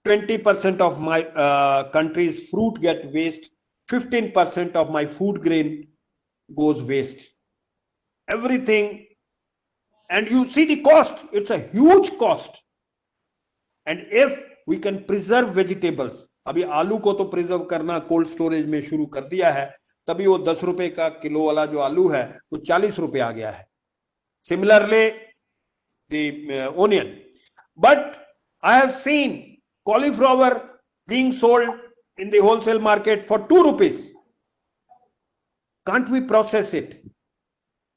20% of my country's fruit get waste. 15% of my food grain goes waste. Everything. And you see the cost. It's a huge cost. And if we can preserve vegetables, अभी आलू को तो preserve करना cold storage में शुरू कर दिया है, तभी वो 10 रुपए का किलो वाला जो आलू है वो 40 रुपए आ गया है. Similarly, the onion. But I have seen cauliflower being sold in the wholesale market for 2 rupees. Can't we process it?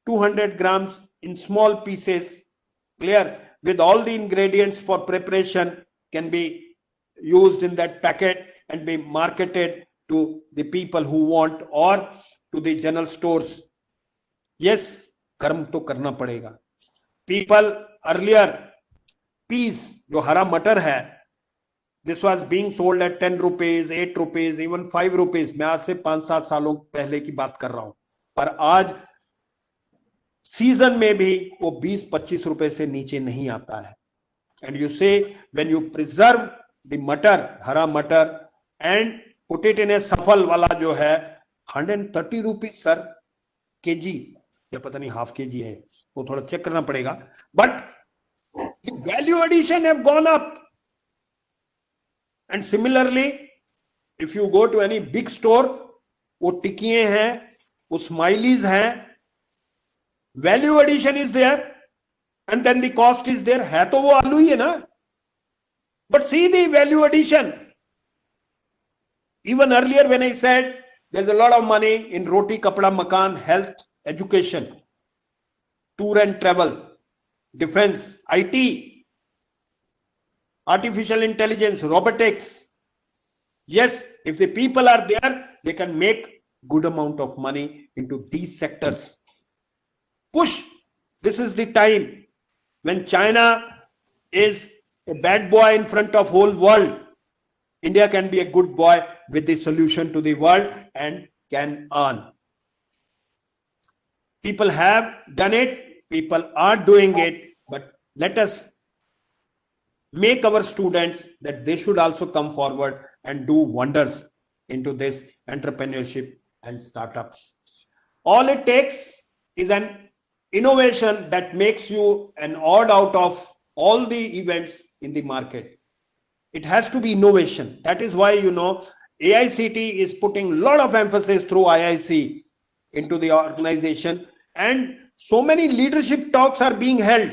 200 grams in small pieces, clear, with all the ingredients for preparation can be used in that packet and be marketed to the people who want, or to the general stores. Yes, कर्म तो करना पड़ेगा. People earlier, peas, जो हरा मटर है, this was being sold at 10 rupees, 8 rupees, even 5 rupees. मैं आज से 5-7 सालों पहले की बात कर रहा हूं. पर आज सीजन में भी वो 20-25 रुपए से नीचे नहीं आता है. And you say, when you preserve the मटर, हरा मटर, and put it in a सफल वाला जो है 130 rupees सर केजी, या पता नहीं हाफ केजी है, वो थोड़ा चेक करना पड़ेगा. But the value addition have gone up. And similarly, if you go to any big store, वो टिकिए हैं, वो स्माइलीज हैं, value addition is there, and then the cost is there. है तो वो आलू ही है ना. But see the value addition. Even earlier when I said there's a lot of money in roti, kapda, makan, health, education, tour and travel, defense, IT, artificial intelligence, robotics. Yes, if the people are there, they can make good amount of money into these sectors. Push. This is the time when China is a bad boy in front of whole world. India can be a good boy with the solution to the world and can earn. People have done it, people are doing it, but let us make our students that they should also come forward and do wonders into this entrepreneurship and startups. All it takes is an innovation that makes you an odd out of all the events in the market. It has to be innovation. That is why, AICT is putting a lot of emphasis through IIC into the organization, and so many leadership talks are being held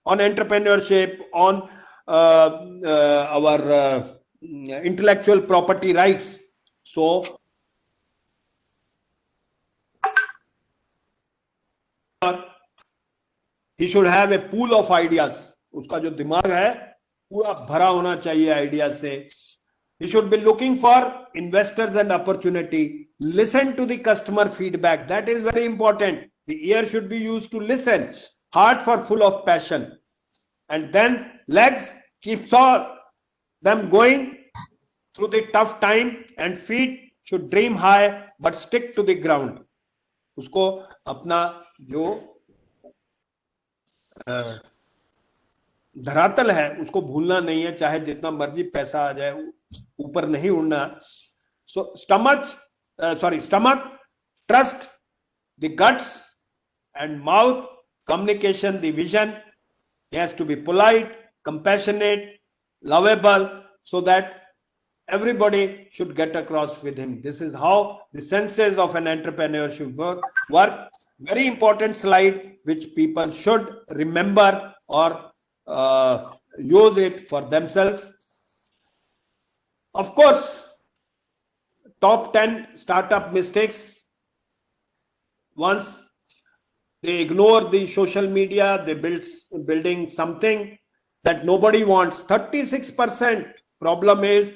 on entrepreneurship, on our intellectual property rights. So he should have a pool of ideas. उसका जो दिमाग है पूरा भरा होना चाहिए ideas से. He should be looking for investors and opportunity. Listen to the customer feedback. That is very important. The ear should be used to listen. Heart for full of passion. And then legs keeps all them going through the tough time, and feet should dream high but stick to the ground. उसको अपना जो धरातल है उसको भूलना नहीं है, चाहे जितना मर्जी पैसा आ जाए, ऊपर नहीं उड़ना. So stomach, trust, the guts and mouth, communication, the vision. He has to be polite, compassionate, lovable, so that everybody should get across with him. This is how the senses of an entrepreneur should work. Very important slide which people should remember or use it for themselves. Of course, top 10 startup mistakes. Once they ignore the social media, they building something that nobody wants. 36% problem is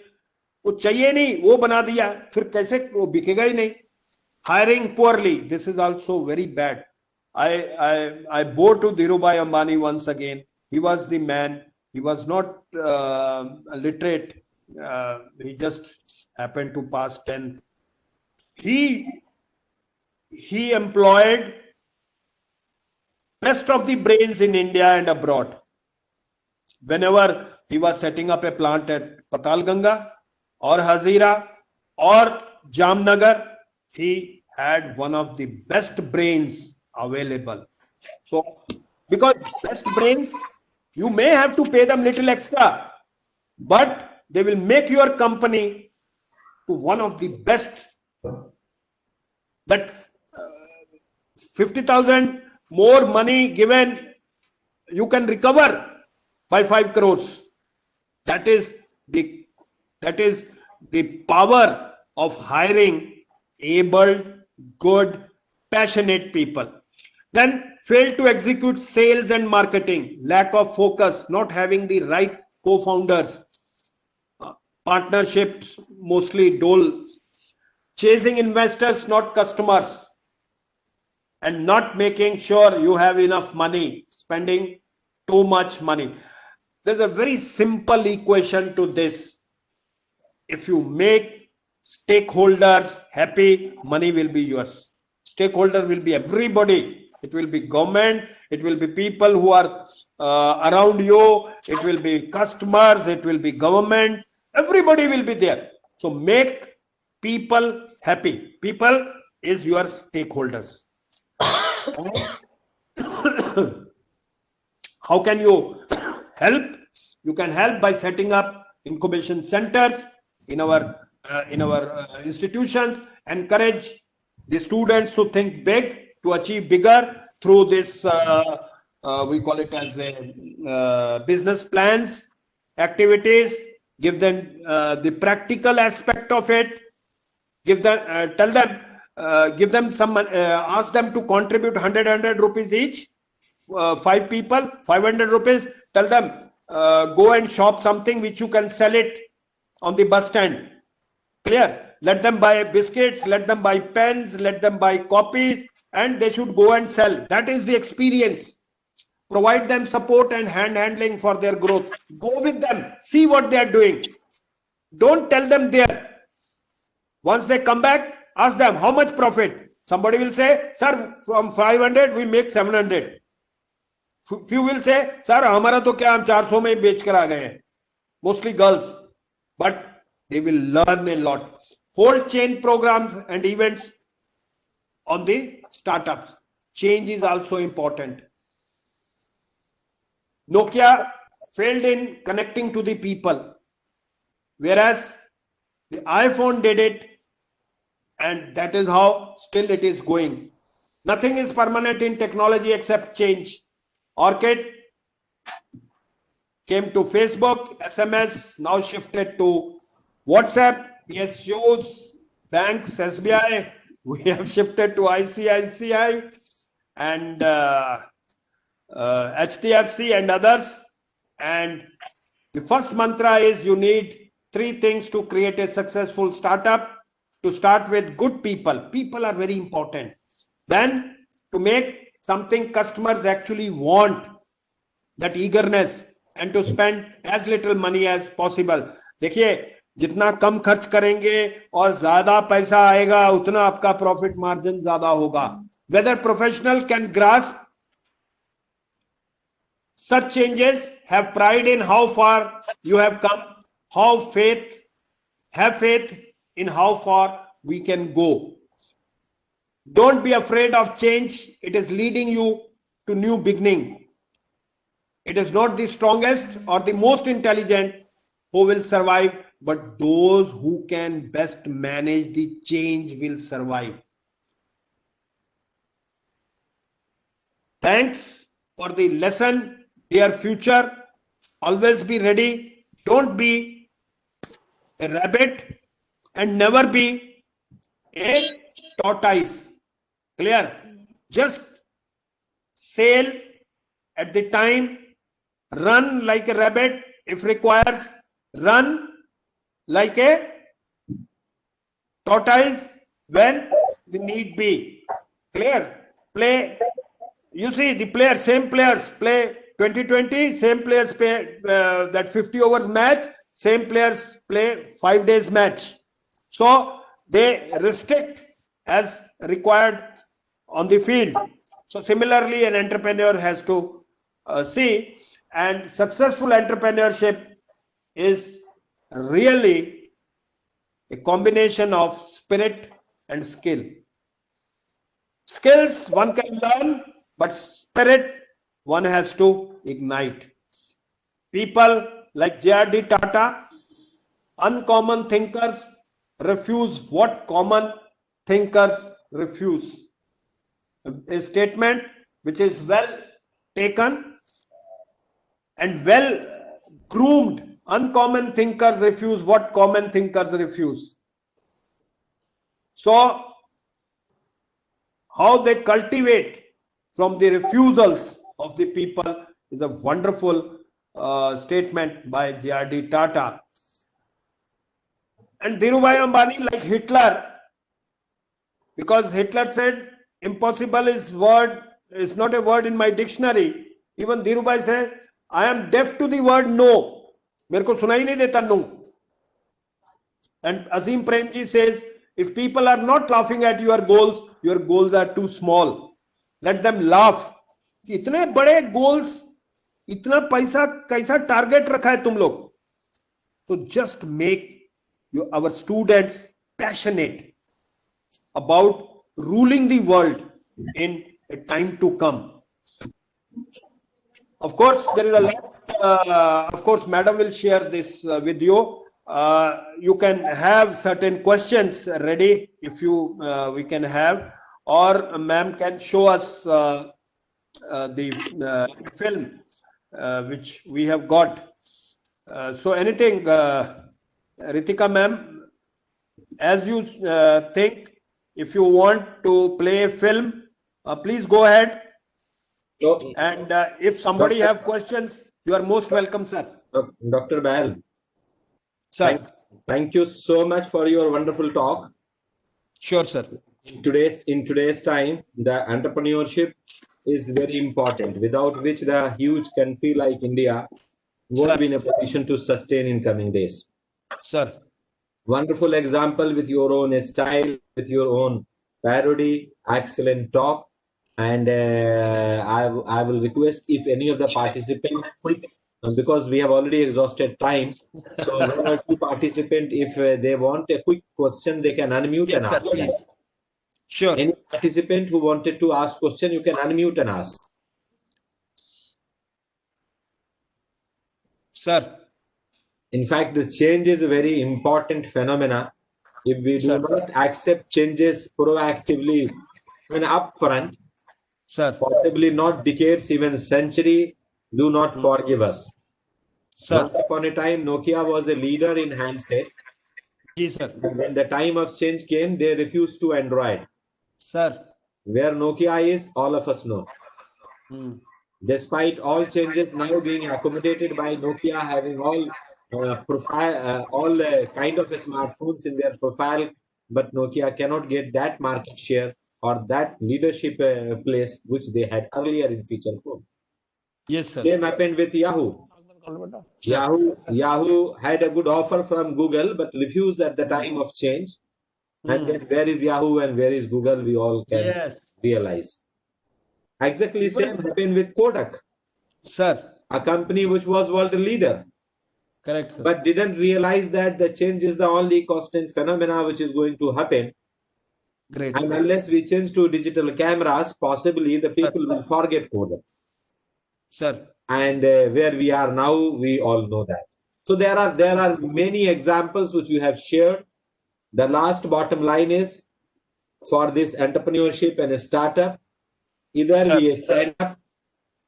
वो चाहिए नहीं, वो बना दिया, फिर कैसे वो बिकेगा ही नहीं. Hiring poorly, this is also very bad. I bow to Dhirubhai Ambani once again. He was the man. He was not literate. He just happened to pass 10th. He employed best of the brains in India and abroad. Whenever he was setting up a plant at Patalganga or Hazira or Jamnagar, he had one of the best brains available. So, because best brains, you may have to pay them little extra, but they will make your company to one of the best. That 50,000 more money given, you can recover by 5 crores. That is the power of hiring able, good, passionate people. Then fail to execute sales and marketing, lack of focus, not having the right co-founders, partnerships mostly dull, chasing investors, not customers, and not making sure you have enough money, spending too much money. There's a very simple equation to this. If you make stakeholders happy, money will be yours. Stakeholder will be everybody. It will be government, it will be people who are around you, it will be customers, it will be government, everybody will be there. So make people happy. People is your stakeholders. How can you help? You can help by setting up incubation centers in our institutions. Encourage the students to think big, to achieve bigger through this, we call it as a business plans, activities. Give them the practical aspect of it. Give them, tell them, give them some, ask them to contribute 100 rupees each. 5 people, 500 rupees. Tell them, go and shop something which you can sell it on the bus stand. Clear? Let them buy biscuits, let them buy pens, let them buy copies, and they should go and sell. That is the experience. Provide them support and hand handling for their growth. Go with them, see what they are doing. Don't tell them there. Once they come back, ask them how much profit. Somebody will say, sir, from 500 we make 700. Few will say, sir, हमारा तो क्या हम 400 में बेच कर आ गए हैं. Mostly girls, but they will learn a lot. Hold chain programs and events on the startups. Change is also important. Nokia failed in connecting to the people, whereas the iPhone did it, and that is how still it is going. Nothing is permanent in technology except change. Orchid came to Facebook, SMS, now shifted to WhatsApp, PSUs, banks, SBI. We have shifted to ICICI and HDFC and others. And the first mantra is you need 3 things to create a successful startup. To start with, good people. People are very important. Then to make something customers actually want, that eagerness, and to spend as little money as possible. देखिए जितना कम खर्च करेंगे और ज्यादा पैसा आएगा उतना आपका प्रॉफिट मार्जिन ज्यादा होगा. Whether professional can grasp such changes, have pride in how far you have come, have faith in how far we can go. Don't be afraid of change. It is leading you to new beginning. It is not the strongest or the most intelligent who will survive, but those who can best manage the change will survive. Thanks for the lesson, dear future. Always be ready. Don't be a rabbit and never be a tortoise. Clear? Just sail at the time, run like a rabbit if requires, run like a tortoise when the need be. Clear? Play. You see the players, same players play 2020, same players play that 50 overs match, same players play 5 days match. So they restrict as required on the field. So similarly, an entrepreneur has to see, and successful entrepreneurship is really a combination of spirit and skill. Skills one can learn, but spirit one has to ignite. People like J.R.D. Tata, uncommon thinkers, refuse what common thinkers refuse. A statement which is well taken and well groomed. Uncommon thinkers refuse what common thinkers refuse. So how they cultivate from the refusals of the people is a wonderful statement by J.R.D. Tata. And Dhirubhai Ambani, like Hitler, because Hitler said impossible is not a word in my dictionary. Even Dhirubhai said, I am deaf to the word no. मेरे को सुनाई नहीं देता no. And Azim Premji says, if people are not laughing at your goals are too small. Let them laugh. इतने बड़े goals, इतना पैसा कैसा target रखा है तुम लोग? So just make our students passionate about ruling the world in a time to come. Of course, there is a lot. Of course, Madam will share this with you. You can have certain questions ready if you we can have, or Ma'am can show us the film which we have got. So anything, Ritika Ma'am, as you think, if you want to play a film, please go ahead. And if somebody have questions, you are most welcome, sir. Dr. Bahl, Sir. thank you so much for your wonderful talk. Sure, sir. In today's time, the entrepreneurship is very important, without which the huge country like India won't be in a position to sustain in coming days. Sir. Wonderful example with your own style, with your own parody, excellent talk. And I will request if any of the participants, because we have already exhausted time, so one or two participants, if they want a quick question, they can unmute and ask. Please. Sure. Any participant who wanted to ask question, you can unmute and ask. Sir. In fact, the change is a very important phenomena. If we do not accept changes proactively and upfront, Sir. possibly not decades, even century, do not forgive us. Sir. Once upon a time, Nokia was a leader in handset. Ji, sir. But when the time of change came, they refused to Android. Sir. Where Nokia is, all of us know. Despite all changes now being accommodated by Nokia having all kind of smartphones in their profile, but Nokia cannot get that market share or that leadership place which they had earlier in feature phone. Yes, sir. Same happened with Yahoo. Yahoo had a good offer from Google, but refused at the time of change. And then where is Yahoo and where is Google? We all can realize. Exactly same happened with Kodak. Sir. A company which was world leader. Correct, sir. But didn't realize that the change is the only constant phenomena which is going to happen. Great. And unless we change to digital cameras, possibly the people will forget Kodak. Sir. And where we are now, we all know that. So there are many examples which you have shared. The last bottom line is for this entrepreneurship and a startup, either we stand up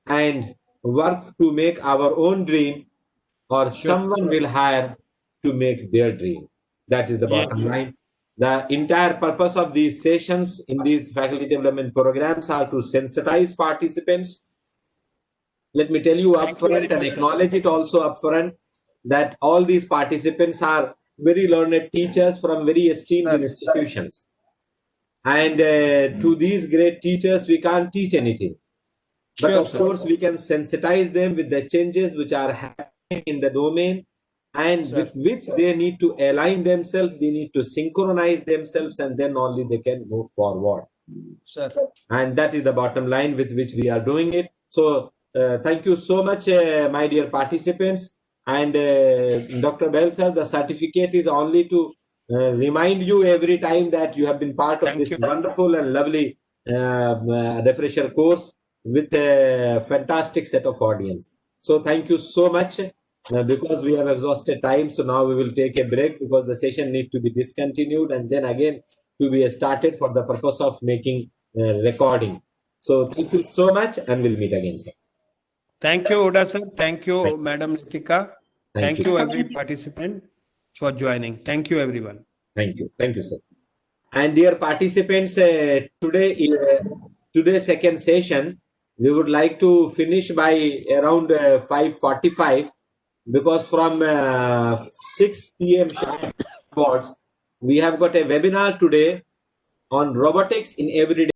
and work to make our own dream, or someone will hire to make their dream. That is the bottom line. The entire purpose of these sessions in these faculty development programs are to sensitize participants. Let me tell you upfront and acknowledge it also upfront that all these participants are very learned teachers from very esteemed institutions. And to these great teachers, we can't teach anything. But of course, we can sensitize them with the changes which are happening in the domain and with which they need to align themselves, they need to synchronize themselves, and then only they can move forward. Sir. And that is the bottom line with which we are doing it. So thank you so much, my dear participants. And Dr. Bell sir, the certificate is only to remind you every time that you have been part of this wonderful and lovely refresher course with a fantastic set of audience. So thank you so much. Because we have exhausted time, so now we will take a break because the session needs to be discontinued and then again to be started for the purpose of making recording. So thank you so much and we'll meet again, sir. Thank you, Oda sir. Thank you, Madam Nitika. Thank you, every participant for joining. Thank you, everyone. Thank you. Thank you, sir. And dear participants, today's second session, we would like to finish by around 5:45 because from 6 p.m. onwards, we have got a webinar today on robotics in everyday